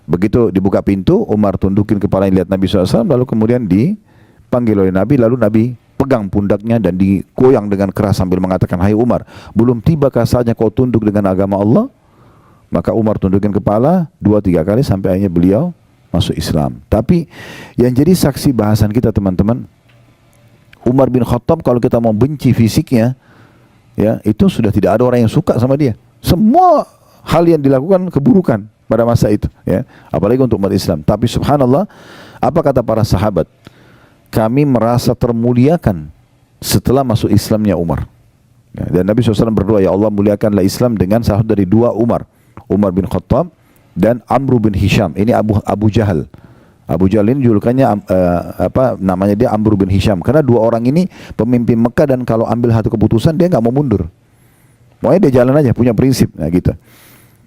Begitu dibuka pintu, Umar tundukin kepalanya lihat Nabi SAW, lalu kemudian dipanggil oleh Nabi, lalu Nabi pegang pundaknya dan digoyang dengan keras sambil mengatakan, hai Umar, belum tibakah saatnya kau tunduk dengan agama Allah? Maka Umar tundukin kepala 2-3 kali sampai akhirnya beliau masuk Islam. Tapi yang jadi saksi bahasan kita teman-teman, Umar bin Khattab kalau kita mau benci fisiknya, ya itu sudah tidak ada orang yang suka sama dia. Semua hal yang dilakukan keburukan pada masa itu, ya, apalagi untuk umat Islam. Tapi subhanallah, apa kata para sahabat? Kami merasa termuliakan setelah masuk Islamnya Umar. Ya, dan Nabi SAW berdoa, ya Allah muliakanlah Islam dengan salah dari 2 Umar, Umar bin Khattab dan Amr bin Hisham. Ini Abu Jahal. Abu Jahal ini julukannya namanya dia Amr bin Hisham, karena 2 orang ini pemimpin Mekah dan kalau ambil satu keputusan dia nggak mau mundur. Pokoknya dia jalan aja, punya prinsip, nah gitu.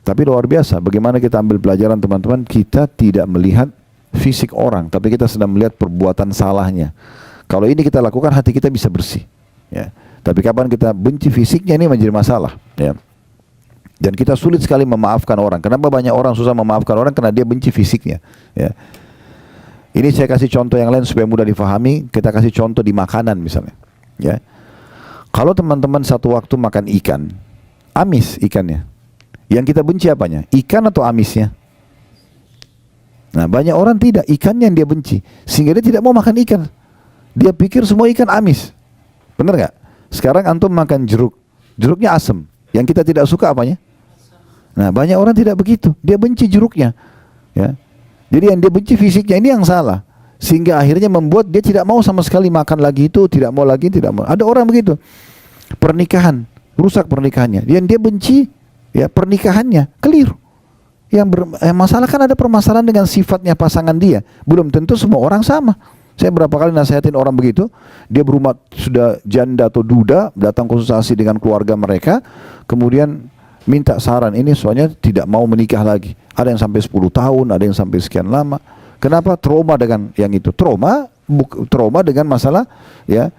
Tapi luar biasa, bagaimana kita ambil pelajaran teman-teman, kita tidak melihat fisik orang, tapi kita sedang melihat perbuatan salahnya. Kalau ini kita lakukan, hati kita bisa bersih. Ya. Tapi kapan kita benci fisiknya, ini menjadi masalah. Ya. Dan kita sulit sekali memaafkan orang. Kenapa banyak orang susah memaafkan orang? Karena dia benci fisiknya. Ya. Ini saya kasih contoh yang lain supaya mudah difahami. Kita kasih contoh di makanan misalnya. Ya. Kalau teman-teman satu waktu makan ikan, amis ikannya. Yang kita benci apanya? Ikan atau amisnya? Nah, banyak orang tidak, ikannya yang dia benci, sehingga dia tidak mau makan ikan. Dia pikir semua ikan amis. Benar nggak? Sekarang antum makan jeruk, jeruknya asam. Yang kita tidak suka apanya? Nah, banyak orang tidak begitu. Dia benci jeruknya. Ya. Jadi yang dia benci fisiknya ini yang salah. Sehingga akhirnya membuat dia tidak mau sama sekali makan lagi itu, tidak mau lagi, tidak mau. Ada orang begitu. Pernikahan, rusak pernikahannya. Yang dia benci, ya pernikahannya keliru. Masalah kan ada permasalahan dengan sifatnya pasangan dia. Belum tentu semua orang sama. Saya berapa kali nasihatin orang begitu, dia berumah sudah janda atau duda, datang konsultasi dengan keluarga mereka, kemudian minta saran, ini soalnya tidak mau menikah lagi. Ada yang sampai 10 tahun, ada yang sampai sekian lama. Kenapa? Trauma dengan yang itu. Trauma dengan masalah, ya,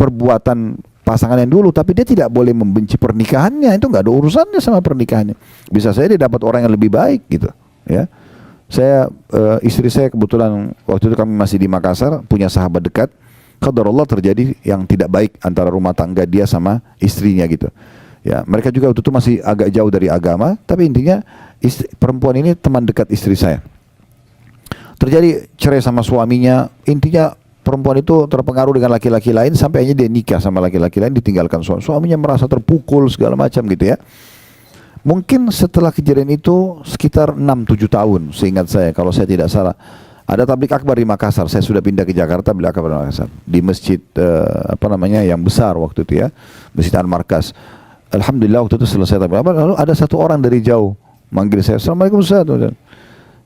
perbuatan pasangan yang dulu, tapi dia tidak boleh membenci pernikahannya. Itu nggak ada urusannya sama pernikahannya. Bisa saja dia dapat orang yang lebih baik gitu, ya. Istri saya kebetulan waktu itu kami masih di Makassar, punya sahabat dekat. Qadarullah terjadi yang tidak baik antara rumah tangga dia sama istrinya gitu. Ya, mereka juga waktu itu masih agak jauh dari agama, tapi intinya perempuan ini teman dekat istri saya. Terjadi cerai sama suaminya, intinya perempuan itu terpengaruh dengan laki-laki lain sampai akhirnya dia nikah sama laki-laki lain, ditinggalkan suaminya, merasa terpukul segala macam gitu ya. Mungkin setelah kejadian itu sekitar 6-7 tahun, seingat saya kalau saya tidak salah, ada tablik akbar di Makassar. Saya sudah pindah ke Jakarta, tablik akbar di Makassar di masjid yang besar waktu itu ya, Masjid Al-Markas. Alhamdulillah waktu itu selesai tablik akbar, lalu ada satu orang dari jauh manggil saya, Assalamualaikum Ustaz.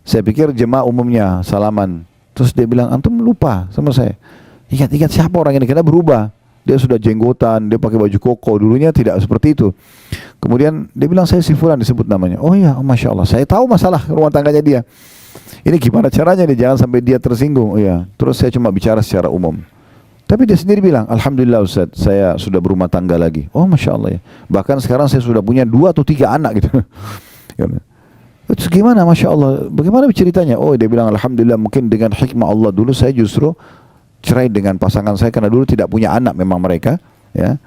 Saya pikir jemaah umumnya salaman. Terus dia bilang, antum lupa sama saya. Ingat siapa orang ini? Karena berubah. Dia sudah jenggotan, dia pakai baju koko. Dulunya tidak seperti itu. Kemudian dia bilang, saya si Fulan disebut namanya. Oh iya, Masya Allah. Saya tahu masalah rumah tangganya dia. Ini gimana caranya nih? Jangan sampai dia tersinggung. Oh iya. Terus saya cuma bicara secara umum. Tapi dia sendiri bilang, Alhamdulillah Ustaz, saya sudah berumah tangga lagi. Oh Masya Allah ya. Bahkan sekarang saya sudah punya 2 atau 3 anak gitu. Terus gimana Masya Allah, bagaimana ceritanya? Oh dia bilang Alhamdulillah, mungkin dengan hikmah Allah dulu saya justru cerai dengan pasangan saya karena dulu tidak punya anak memang mereka, ya.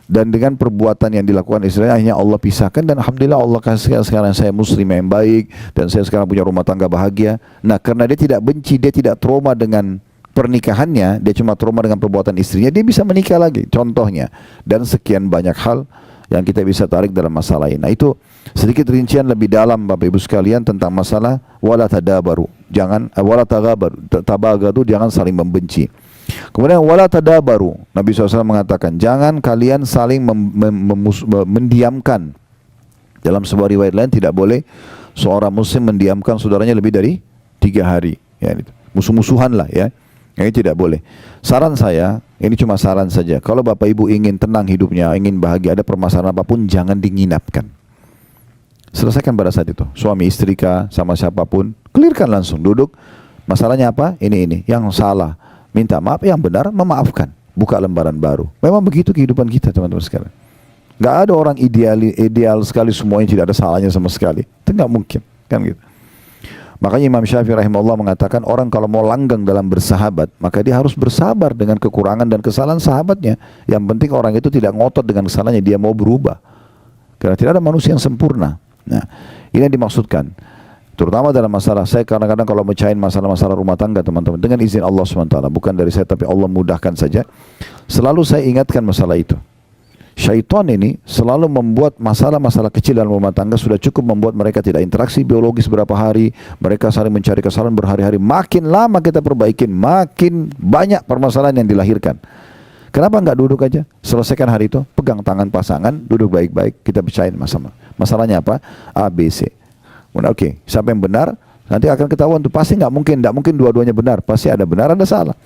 Dan dengan perbuatan yang dilakukan istrinya akhirnya Allah pisahkan, dan alhamdulillah Allah kasih sekarang saya muslim yang baik dan saya sekarang punya rumah tangga bahagia. Nah, karena dia tidak benci, dia tidak trauma dengan pernikahannya, dia cuma trauma dengan perbuatan istrinya, dia bisa menikah lagi contohnya. Dan sekian banyak hal yang kita bisa tarik dalam masalah ini. Nah, itu sedikit rincian lebih dalam Bapak Ibu sekalian tentang masalah wala tadabaru. Jangan wala tabagadu, jangan saling membenci. Kemudian wala tadabaru, Nabi SAW mengatakan jangan kalian saling mendiamkan. Dalam sebuah riwayat lain tidak boleh seorang muslim mendiamkan saudaranya lebih dari 3 hari. Ya, musuh-musuhan lah ya. Ini tidak boleh. Saran saya, ini cuma saran saja. Kalau Bapak Ibu ingin tenang hidupnya, ingin bahagia, ada permasalahan apapun, jangan diinapkan. Selesaikan pada saat itu. Suami istri kah, sama siapapun, clearkan langsung. Duduk. Masalahnya apa? Ini. Yang salah, minta maaf, yang benar memaafkan, buka lembaran baru. Memang begitu kehidupan kita teman-teman sekalian. Gak ada orang ideal sekali semuanya tidak ada salahnya sama sekali. Itu gak mungkin, kan gitu. Makanya Imam Syafi'i rahimahullah mengatakan orang kalau mau langgeng dalam bersahabat, maka dia harus bersabar dengan kekurangan dan kesalahan sahabatnya. Yang penting orang itu tidak ngotot dengan kesalahannya, dia mau berubah. Karena tidak ada manusia yang sempurna. Nah, ini yang dimaksudkan. Terutama dalam masalah, saya kadang-kadang kalau mecahin masalah-masalah rumah tangga teman-teman, dengan izin Allah SWT, bukan dari saya tapi Allah mudahkan saja, selalu saya ingatkan masalah itu. Syaitan ini selalu membuat masalah-masalah kecil dalam rumah tangga, sudah cukup membuat mereka tidak interaksi biologis berapa hari, mereka saling mencari kesalahan berhari-hari. Makin lama kita perbaikin, makin banyak permasalahan yang dilahirkan. Kenapa enggak duduk aja, selesaikan hari itu, pegang tangan pasangan, duduk baik-baik, kita bicarain masalahnya apa? A, B, C. Oke, siapa yang benar? Nanti akan ketahuan tuh, pasti nggak mungkin dua-duanya benar, pasti ada benar ada salah.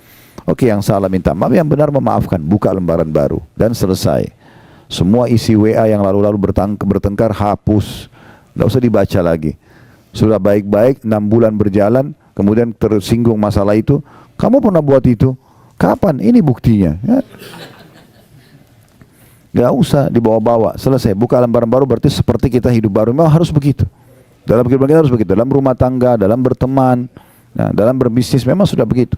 Oke, yang salah minta maaf, yang benar memaafkan, buka lembaran baru dan selesai. Semua isi WA yang lalu-lalu bertengkar hapus, nggak usah dibaca lagi. Sudah baik-baik 6 bulan berjalan, kemudian tersinggung masalah itu, kamu pernah buat itu? Kapan? Ini buktinya. Ya. Nggak usah dibawa-bawa, selesai. Buka lembaran baru berarti seperti kita hidup baru, memang harus begitu. Dalam kehidupan kita harus begitu, dalam rumah tangga, dalam berteman, nah, dalam berbisnis memang sudah begitu.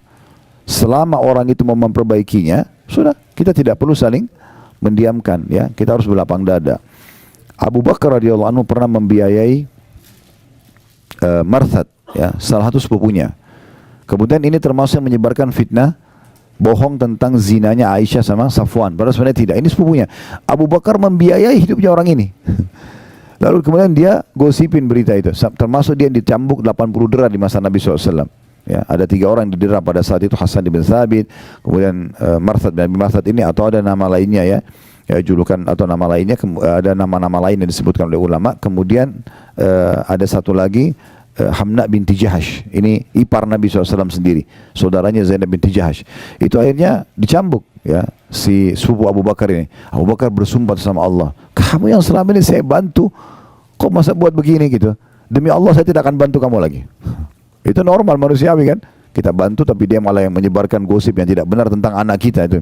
Selama orang itu mau memperbaikinya, sudah, kita tidak perlu saling mendiamkan, ya. Kita harus berlapang dada. Abu Bakar radhiyallahu anhu pernah membiayai Marthad, ya, salah satu sepupunya. Kemudian ini termasuk yang menyebarkan fitnah bohong tentang zinanya Aisyah sama Safwan. Padahal sebenarnya tidak, ini sepupunya. Abu Bakar membiayai hidupnya orang ini. Lalu kemudian dia gosipin berita itu, termasuk dia dicambuk 80 dera di masa Nabi SAW. Ya, ada 3 orang yang didera pada saat itu, Hasan bin Thabit, kemudian Marthad bin Abi Marthad ini, atau ada nama lainnya ya, julukan atau nama lainnya, ada nama-nama lain yang disebutkan oleh ulama. Kemudian ada satu lagi, Hamna binti Jahash, ini ipar Nabi SAW sendiri, saudaranya Zainab binti Jahash. Itu akhirnya dicambuk, ya, si sepupu Abu Bakar ini. Abu Bakar bersumpah sama Allah, kamu yang selama ini saya bantu, kok masa buat begini gitu? Demi Allah saya tidak akan bantu kamu lagi. Itu normal manusiawi kan? Kita bantu tapi dia malah yang menyebarkan gosip yang tidak benar tentang anak kita itu.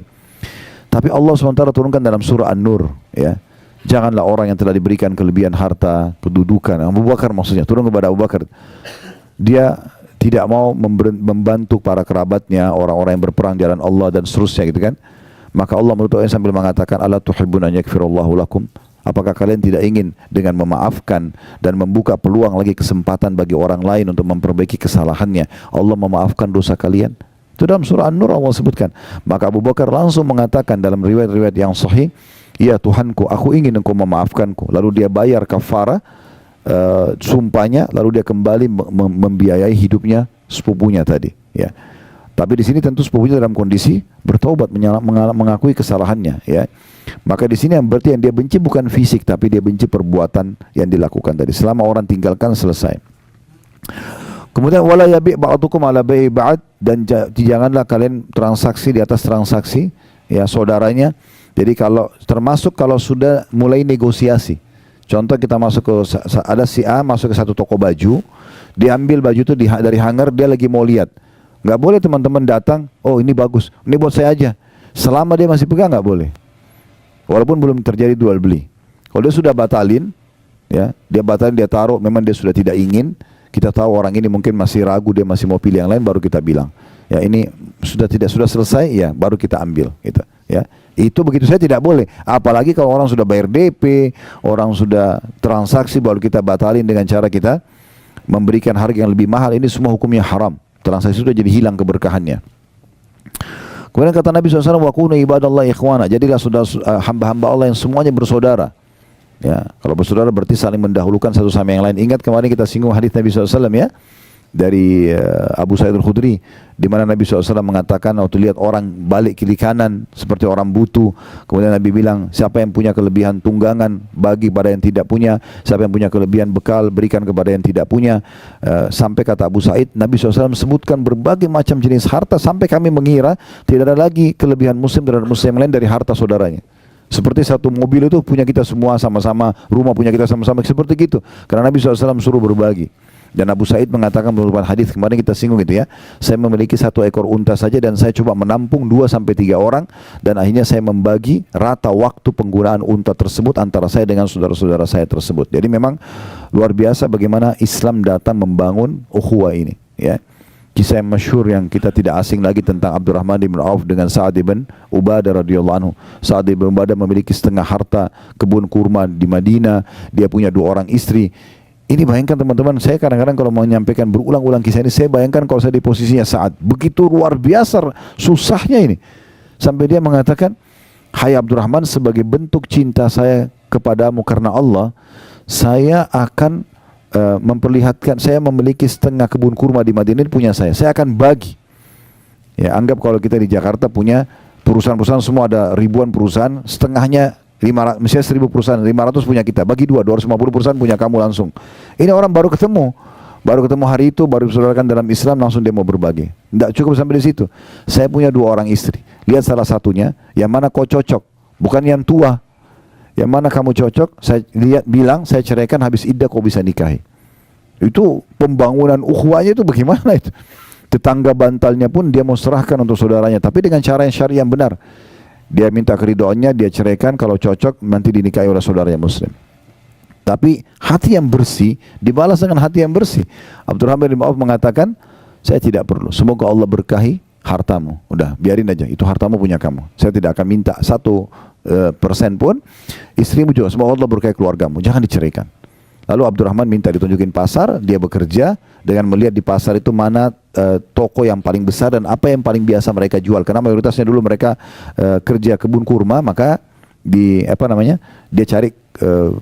Tapi Allah SWT turunkan dalam surah An-Nur, ya, janganlah orang yang telah diberikan kelebihan harta, kedudukan. Abu Bakar maksudnya, turun kepada Abu Bakar. Dia tidak mau membantu para kerabatnya, orang-orang yang berperang di jalan Allah dan seterusnya gitu kan. Maka Allah menutup ayat sambil mengatakan, "Ala tuhibbuna an yaghfirallahu lakum?" Apakah kalian tidak ingin dengan memaafkan dan membuka peluang lagi kesempatan bagi orang lain untuk memperbaiki kesalahannya, Allah memaafkan dosa kalian? Itu dalam surah An-Nur Allah sebutkan. Maka Abu Bakar langsung mengatakan dalam riwayat-riwayat yang sahih, "Ya Tuhanku, aku ingin engkau memaafkanku." Lalu dia bayar kafarah sumpahnya, lalu dia kembali membiayai hidupnya sepupunya tadi, ya. Tapi di sini tentu sepupunya dalam kondisi bertobat, mengakui kesalahannya, ya. Maka di sini yang berarti yang dia benci bukan fisik, tapi dia benci perbuatan yang dilakukan tadi. Selama orang tinggalkan, selesai. Kemudian wala yabi' ba'dukum ala bai'i ba'd, dan janganlah kalian transaksi di atas transaksi, ya, saudaranya. Jadi termasuk kalau sudah mulai negosiasi. Contoh kita masuk ke, ada si A masuk ke satu toko baju, diambil baju itu dari hanger, dia lagi mau lihat. Nggak boleh teman-teman datang, oh ini bagus, ini buat saya aja. Selama dia masih pegang nggak boleh. Walaupun belum terjadi jual beli. Kalau dia sudah batalin, ya, dia batalin, dia taruh, memang dia sudah tidak ingin. Kita tahu orang ini mungkin masih ragu, dia masih mau pilih yang lain, baru kita bilang, ya ini sudah selesai, ya baru kita ambil, gitu. Ya, Itu begitu saya tidak boleh. Apalagi kalau orang sudah bayar DP, orang sudah transaksi baru kita batalin dengan cara kita memberikan harga yang lebih mahal. Ini semua hukumnya haram. Transaksi sudah jadi hilang keberkahannya. Kemudian kata Nabi SAW, wa kunu ibadallah ikhwana. Jadilah hamba-hamba Allah yang semuanya bersaudara. Ya, kalau bersaudara berarti saling mendahulukan satu sama yang lain. Ingat kemarin kita singgung hadis Nabi SAW ya, dari Abu Sa'id Al-Khudri, di mana Nabi SAW mengatakan waktu lihat orang balik kiri kanan seperti orang butuh, kemudian Nabi bilang, siapa yang punya kelebihan tunggangan bagi pada yang tidak punya, siapa yang punya kelebihan bekal berikan kepada yang tidak punya. Sampai kata Abu Sa'id, Nabi SAW sebutkan berbagai macam jenis harta sampai kami mengira tidak ada lagi kelebihan muslim terhadap muslim lain dari harta saudaranya. Seperti satu mobil itu punya kita semua sama-sama, rumah punya kita sama-sama, seperti gitu. Karena Nabi SAW suruh berbagi. Dan Abu Sa'id mengatakan menurut hadis kemarin kita singgung gitu ya, saya memiliki 1 ekor unta saja dan saya coba menampung 2-3 orang, dan akhirnya saya membagi rata waktu penggunaan unta tersebut antara saya dengan saudara-saudara saya tersebut. Jadi memang luar biasa bagaimana Islam datang membangun ukhuwah ini ya. Kisah yang masyhur yang kita tidak asing lagi tentang Abdurrahman bin Auf dengan Sa'ad bin Ubadah radhiyallahu anhu. Sa'ad bin Ubadah memiliki setengah harta kebun kurma di Madinah, dia punya 2 orang istri. Ini bayangkan teman-teman, saya kadang-kadang kalau mau menyampaikan berulang-ulang kisah ini, saya bayangkan kalau saya di posisinya Sa'ad, begitu luar biasa susahnya ini. Sampai dia mengatakan, hai Abdurrahman, sebagai bentuk cinta saya kepadamu karena Allah, saya akan memperlihatkan, saya memiliki setengah kebun kurma di Madinah, ini punya saya akan bagi. Ya, anggap kalau kita di Jakarta punya perusahaan-perusahaan, semua ada ribuan perusahaan, setengahnya 500, misalnya 1000 perusahaan, 500 punya kita, bagi 250 perusahaan punya kamu langsung. Ini orang baru ketemu hari itu, baru disaudarakan dalam Islam, langsung dia mau berbagi. Tidak cukup sampai di situ. Saya punya 2 orang istri, lihat salah satunya, yang mana kau cocok, bukan yang tua, yang mana kamu cocok, saya lihat bilang, saya ceraikan, habis iddah kau bisa nikahi. Itu pembangunan ukhuwahnya itu bagaimana itu? Tetangga bantalnya pun dia mau serahkan untuk saudaranya, tapi dengan cara yang syar'i yang benar. Dia minta keridhaannya, dia ceraikan, kalau cocok nanti dinikahi oleh saudaranya muslim. Tapi hati yang bersih dibalas dengan hati yang bersih. Abdurrahman bin Auf mengatakan, saya tidak perlu, semoga Allah berkahi hartamu. Udah, biarin aja, itu hartamu punya kamu. Saya tidak akan minta 1% pun. Istrimu juga, semoga Allah berkahi keluargamu, jangan diceraikan. Lalu Abdurrahman minta ditunjukin pasar, dia bekerja dengan melihat di pasar itu mana toko yang paling besar dan apa yang paling biasa mereka jual. Karena mayoritasnya dulu mereka kerja kebun kurma, maka dia cari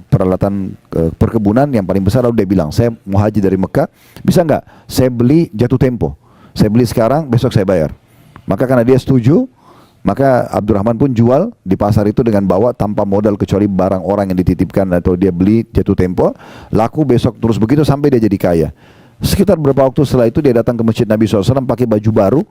peralatan perkebunan yang paling besar. Lalu dia bilang, saya mau haji dari Mekah, bisa nggak saya beli jatuh tempo, saya beli sekarang, besok saya bayar. Maka karena dia setuju, maka Abdurrahman pun jual di pasar itu dengan bawa tanpa modal kecuali barang orang yang dititipkan atau dia beli jatuh tempo, laku besok terus begitu sampai dia jadi kaya. Sekitar beberapa waktu setelah itu dia datang ke masjid Nabi SAW pakai baju baru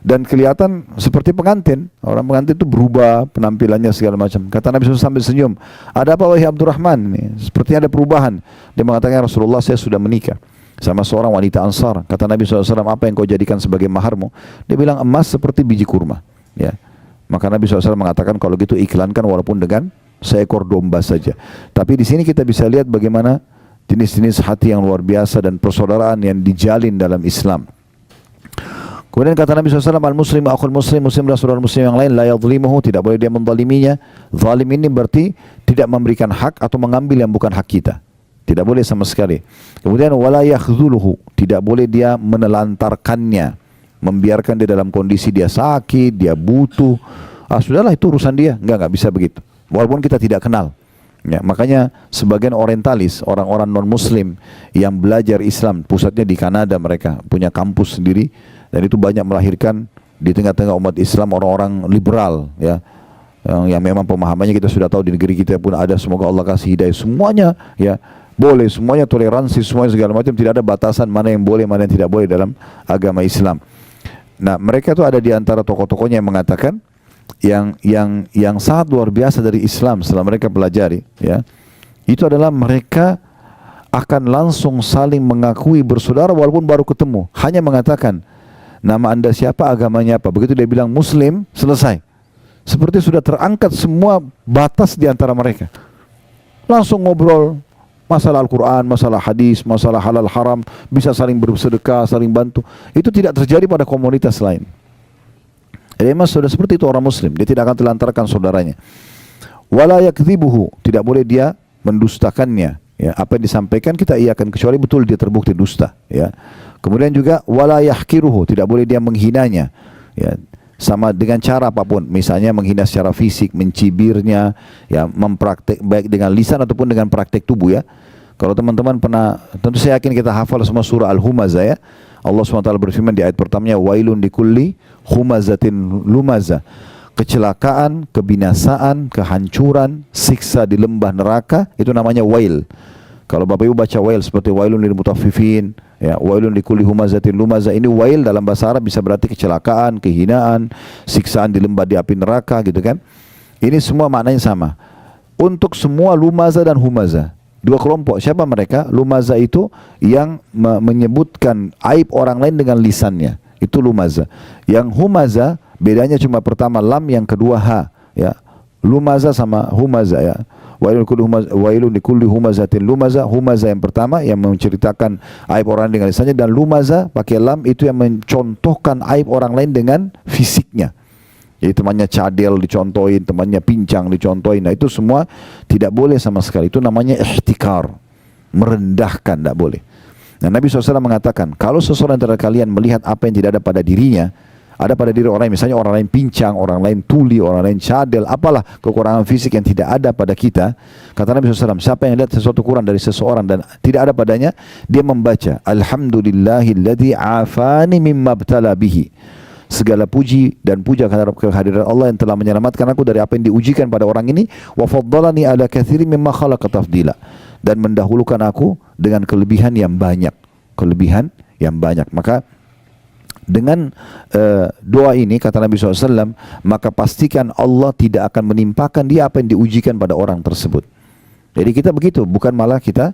dan kelihatan seperti pengantin. Orang pengantin itu berubah penampilannya segala macam. Kata Nabi SAW sambil senyum, ada apa wahai Abdurrahman? Sepertinya ada perubahan. Dia mengatakan, Rasulullah, saya sudah menikah sama seorang wanita Ansar. Kata Nabi SAW, apa yang kau jadikan sebagai maharmu? Dia bilang, emas seperti biji kurma. Ya. Maka Nabi SAW mengatakan, kalau gitu iklankan walaupun dengan seekor domba saja. Tapi di sini kita bisa lihat bagaimana jenis-jenis hati yang luar biasa dan persaudaraan yang dijalin dalam Islam. Kemudian kata Nabi SAW, al-muslim akhul muslim, muslim adalah saudara muslim yang lain, la yadhlimuhu, tidak boleh dia menzaliminya. Zalim ini berarti tidak memberikan hak atau mengambil yang bukan hak kita. Tidak boleh sama sekali. Kemudian wala yakhzuluhu, tidak boleh dia menelantarkannya, membiarkan dia dalam kondisi dia sakit, dia butuh. Sudahlah itu urusan dia. Enggak bisa begitu. Walaupun kita tidak kenal. Ya, makanya sebagian orientalis, orang-orang non-muslim yang belajar Islam, pusatnya di Kanada, mereka punya kampus sendiri dan itu banyak melahirkan di tengah-tengah umat Islam orang-orang liberal ya. Yang memang pemahamannya kita sudah tahu di negeri kita pun ada, semoga Allah kasih hidayah semuanya ya. Boleh, semuanya toleransi, semuanya segala macam, tidak ada batasan mana yang boleh, mana yang tidak boleh dalam agama Islam. Nah, mereka itu ada di antara tokoh-tokohnya yang mengatakan yang sangat luar biasa dari Islam setelah mereka pelajari ya. Itu adalah mereka akan langsung saling mengakui bersaudara walaupun baru ketemu. Hanya mengatakan, nama Anda siapa, agamanya apa. Begitu dia bilang Muslim, selesai. Seperti sudah terangkat semua batas di antara mereka. Langsung ngobrol masalah Al-Quran, masalah hadis, masalah halal haram, bisa saling bersedekah, saling bantu. Itu tidak terjadi pada komunitas lain. Dia memang sudah seperti itu orang muslim, dia tidak akan telantarkan saudaranya. Wala yakdzibuhu, tidak boleh dia mendustakannya. Ya, apa yang disampaikan kita iakan kecuali betul dia terbukti dusta. Ya. Kemudian juga wala yahkiruhu, tidak boleh dia menghinanya. Ya, sama dengan cara apapun, misalnya menghina secara fisik, mencibirnya, ya, mempraktek baik dengan lisan ataupun dengan praktek tubuh ya. Kalau teman-teman pernah, tentu saya yakin kita hafal semua surah Al-Humazah ya. Allah SWT berfirman di ayat pertamanya, wailun likulli humazatin lumaza. Kecelakaan, kebinasaan, kehancuran, siksa di lembah neraka, itu namanya wail. Kalau Bapak Ibu baca wail seperti wailun lil mutaffifin, ya, wailun likulli humazatin lumaza, ini wail dalam bahasa Arab bisa berarti kecelakaan, kehinaan, siksaan di lembah di api neraka gitu kan. Ini semua maknanya sama. Untuk semua lumaza dan humaza. Dua kelompok, siapa mereka? Lumaza itu yang menyebutkan aib orang lain dengan lisannya, itu lumaza. Yang humaza bedanya cuma pertama lam, yang kedua ha, ya. Lumaza sama humaza ya. Wailun likulli humazatin lumaza. Humaza yang pertama yang menceritakan aib orang lain dengan lisannya, dan lumaza pakai lam itu yang mencontohkan aib orang lain dengan fisiknya. Jadi temannya cadel dicontohin, temannya pincang dicontohin. Nah itu semua tidak boleh sama sekali. Itu namanya ihtikar, merendahkan, tidak boleh. Nah Nabi SAW mengatakan, kalau seseorang antara kalian melihat apa yang tidak ada pada dirinya, ada pada diri orang lain, misalnya orang lain pincang, orang lain tuli, orang lain cadel, apalah kekurangan fisik yang tidak ada pada kita, kata Nabi SAW, siapa yang lihat sesuatu kurang dari seseorang dan tidak ada padanya, dia membaca Alhamdulillahilladzi afani mimma btala bihi. Segala puji dan puja kehadiran Allah yang telah menyelamatkan aku dari apa yang diujikan pada orang ini, wa faddalani ala katsirin mimma khalaqa tafdila, dan mendahulukan aku dengan kelebihan yang banyak, kelebihan yang banyak. Maka dengan doa ini kata Nabi SAW, maka pastikan Allah tidak akan menimpakan dia apa yang diujikan pada orang tersebut. Jadi kita begitu, bukan malah kita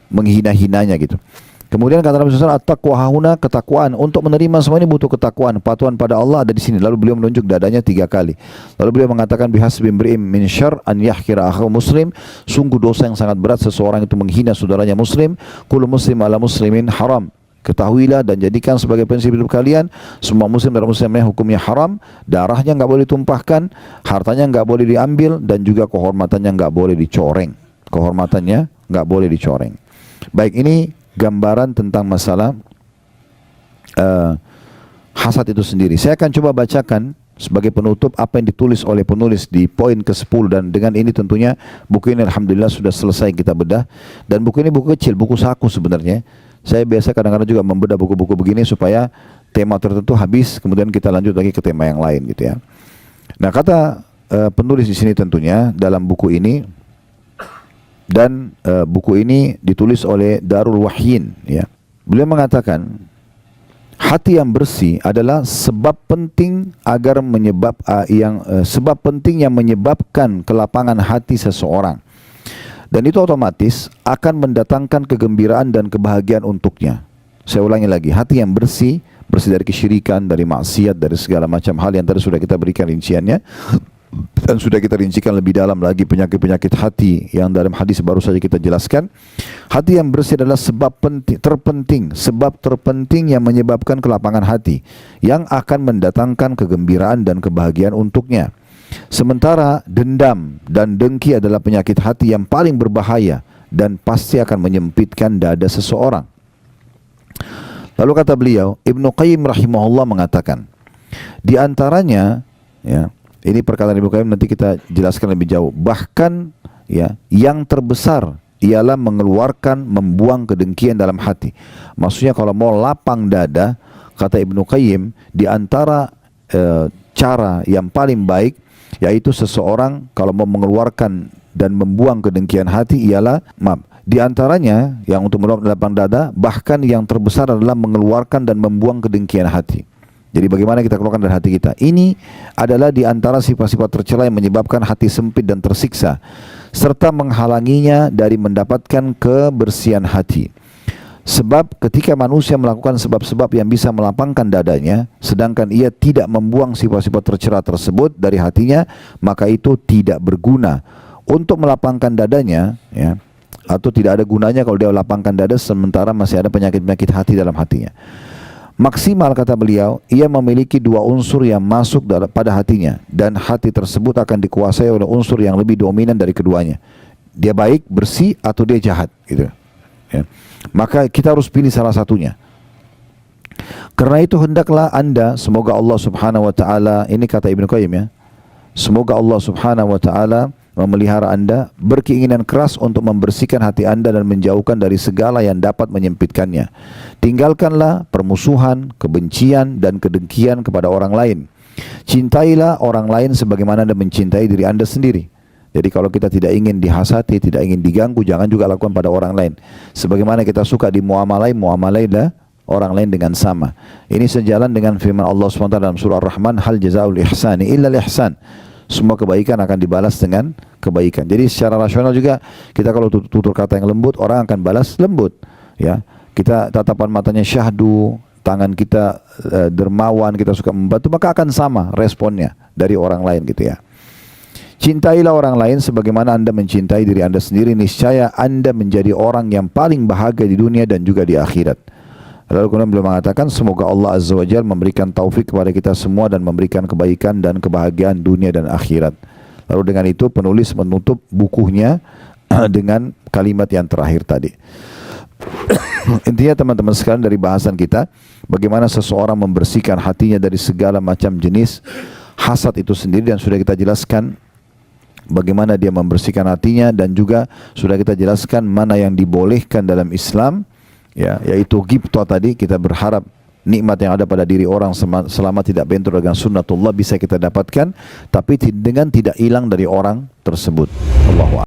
menghina-hinanya gitu. Kemudian kata Nabi SAW, at-taqwa hahuna, ketakwaan. Untuk menerima semua ini butuh ketakwaan, patuhan pada Allah ada di sini. Lalu beliau menunjuk dadanya 3 kali. Lalu beliau mengatakan, bihasbi imri'in min syarr an yahkira akhahu muslim. Sungguh dosa yang sangat berat seseorang itu menghina saudaranya muslim. Kullu muslim ala muslimin haram. Ketahuilah dan jadikan sebagai prinsip hidup kalian, semua muslim dan muslimah hukumnya haram, darahnya enggak boleh ditumpahkan, hartanya enggak boleh diambil, dan juga kehormatannya enggak boleh dicoreng. Kehormatannya enggak boleh dicoreng. Baik, ini gambaran tentang masalah hasad itu sendiri. Saya akan coba bacakan sebagai penutup apa yang ditulis oleh penulis di poin ke-10, dan dengan ini tentunya buku ini alhamdulillah sudah selesai kita bedah, dan buku ini buku kecil, buku saku sebenarnya. Saya biasa kadang-kadang juga membedah buku-buku begini supaya tema tertentu habis, kemudian kita lanjut lagi ke tema yang lain gitu ya. Nah, kata penulis di sini tentunya dalam buku ini, dan buku ini ditulis oleh Darul Wahyin ya. Beliau mengatakan, hati yang bersih adalah sebab penting agar sebab penting yang menyebabkan kelapangan hati seseorang. Dan itu otomatis akan mendatangkan kegembiraan dan kebahagiaan untuknya. Saya ulangi lagi, hati yang bersih, bersih dari kesyirikan, dari maksiat, dari segala macam hal yang tadi sudah kita berikan rinciannya, dan sudah kita rincikan lebih dalam lagi penyakit-penyakit hati yang dalam hadis baru saja kita jelaskan. Hati yang bersih adalah sebab terpenting yang menyebabkan kelapangan hati, yang akan mendatangkan kegembiraan dan kebahagiaan untuknya. Sementara dendam dan dengki adalah penyakit hati yang paling berbahaya dan pasti akan menyempitkan dada seseorang. Lalu kata beliau, Ibnu Qayyim rahimahullah mengatakan, di antaranya ya, ini perkataan Ibnu Qayyim nanti kita jelaskan lebih jauh. Bahkan ya, yang terbesar ialah membuang kedengkian dalam hati. Maksudnya kalau mau lapang dada, kata Ibnu Qayyim, di antara cara yang paling baik, yaitu seseorang kalau mau mengeluarkan dan membuang kedengkian hati ialah, di antaranya yang untuk melapang dada, bahkan yang terbesar adalah mengeluarkan dan membuang kedengkian hati. Jadi bagaimana kita keluarkan dari hati kita? Ini adalah di antara sifat-sifat tercela yang menyebabkan hati sempit dan tersiksa, serta menghalanginya dari mendapatkan kebersihan hati. Sebab ketika manusia melakukan sebab-sebab yang bisa melapangkan dadanya, sedangkan ia tidak membuang sifat-sifat tercela tersebut dari hatinya, maka itu tidak berguna untuk melapangkan dadanya ya, atau tidak ada gunanya kalau dia lapangkan dada sementara masih ada penyakit-penyakit hati dalam hatinya. Maksimal kata beliau, ia memiliki dua unsur yang masuk pada hatinya dan hati tersebut akan dikuasai oleh unsur yang lebih dominan dari keduanya. Dia baik, bersih atau dia jahat gitu. Ya. Maka kita harus pilih salah satunya. Karena itu hendaklah Anda, semoga Allah Subhanahu wa taala, ini kata Ibnu Qayyim ya. Semoga Allah Subhanahu wa taala memelihara Anda, berkeinginan keras untuk membersihkan hati Anda dan menjauhkan dari segala yang dapat menyempitkannya. Tinggalkanlah permusuhan, kebencian, dan kedengkian kepada orang lain. Cintailah orang lain sebagaimana Anda mencintai diri Anda sendiri. Jadi kalau kita tidak ingin dihasati, tidak ingin diganggu, jangan juga lakukan pada orang lain. Sebagaimana kita suka muamalailah orang lain dengan sama. Ini sejalan dengan firman Allah SWT dalam surah Ar-Rahman, hal jazaa'ul ihsani illa al-ihsan. Semua kebaikan akan dibalas dengan kebaikan. Jadi secara rasional juga kita kalau tutur kata yang lembut, orang akan balas lembut. Ya, kita tatapan matanya syahdu, tangan kita dermawan, kita suka membantu, maka akan sama responnya dari orang lain gitu ya. Cintailah orang lain sebagaimana Anda mencintai diri Anda sendiri, niscaya Anda menjadi orang yang paling bahagia di dunia dan juga di akhirat. Lalu kemudian beliau mengatakan, semoga Allah Azza wa Jalla memberikan taufik kepada kita semua dan memberikan kebaikan dan kebahagiaan dunia dan akhirat. Lalu dengan itu penulis menutup bukunya dengan kalimat yang terakhir tadi. Intinya teman-teman sekalian dari bahasan kita, bagaimana seseorang membersihkan hatinya dari segala macam jenis hasad itu sendiri, dan sudah kita jelaskan bagaimana dia membersihkan hatinya, dan juga sudah kita jelaskan mana yang dibolehkan dalam Islam, ya, yaitu ghibthah tadi. Kita berharap nikmat yang ada pada diri orang selama tidak bentur dengan sunnatullah bisa kita dapatkan, tapi dengan tidak hilang dari orang tersebut. Allahu a'lam.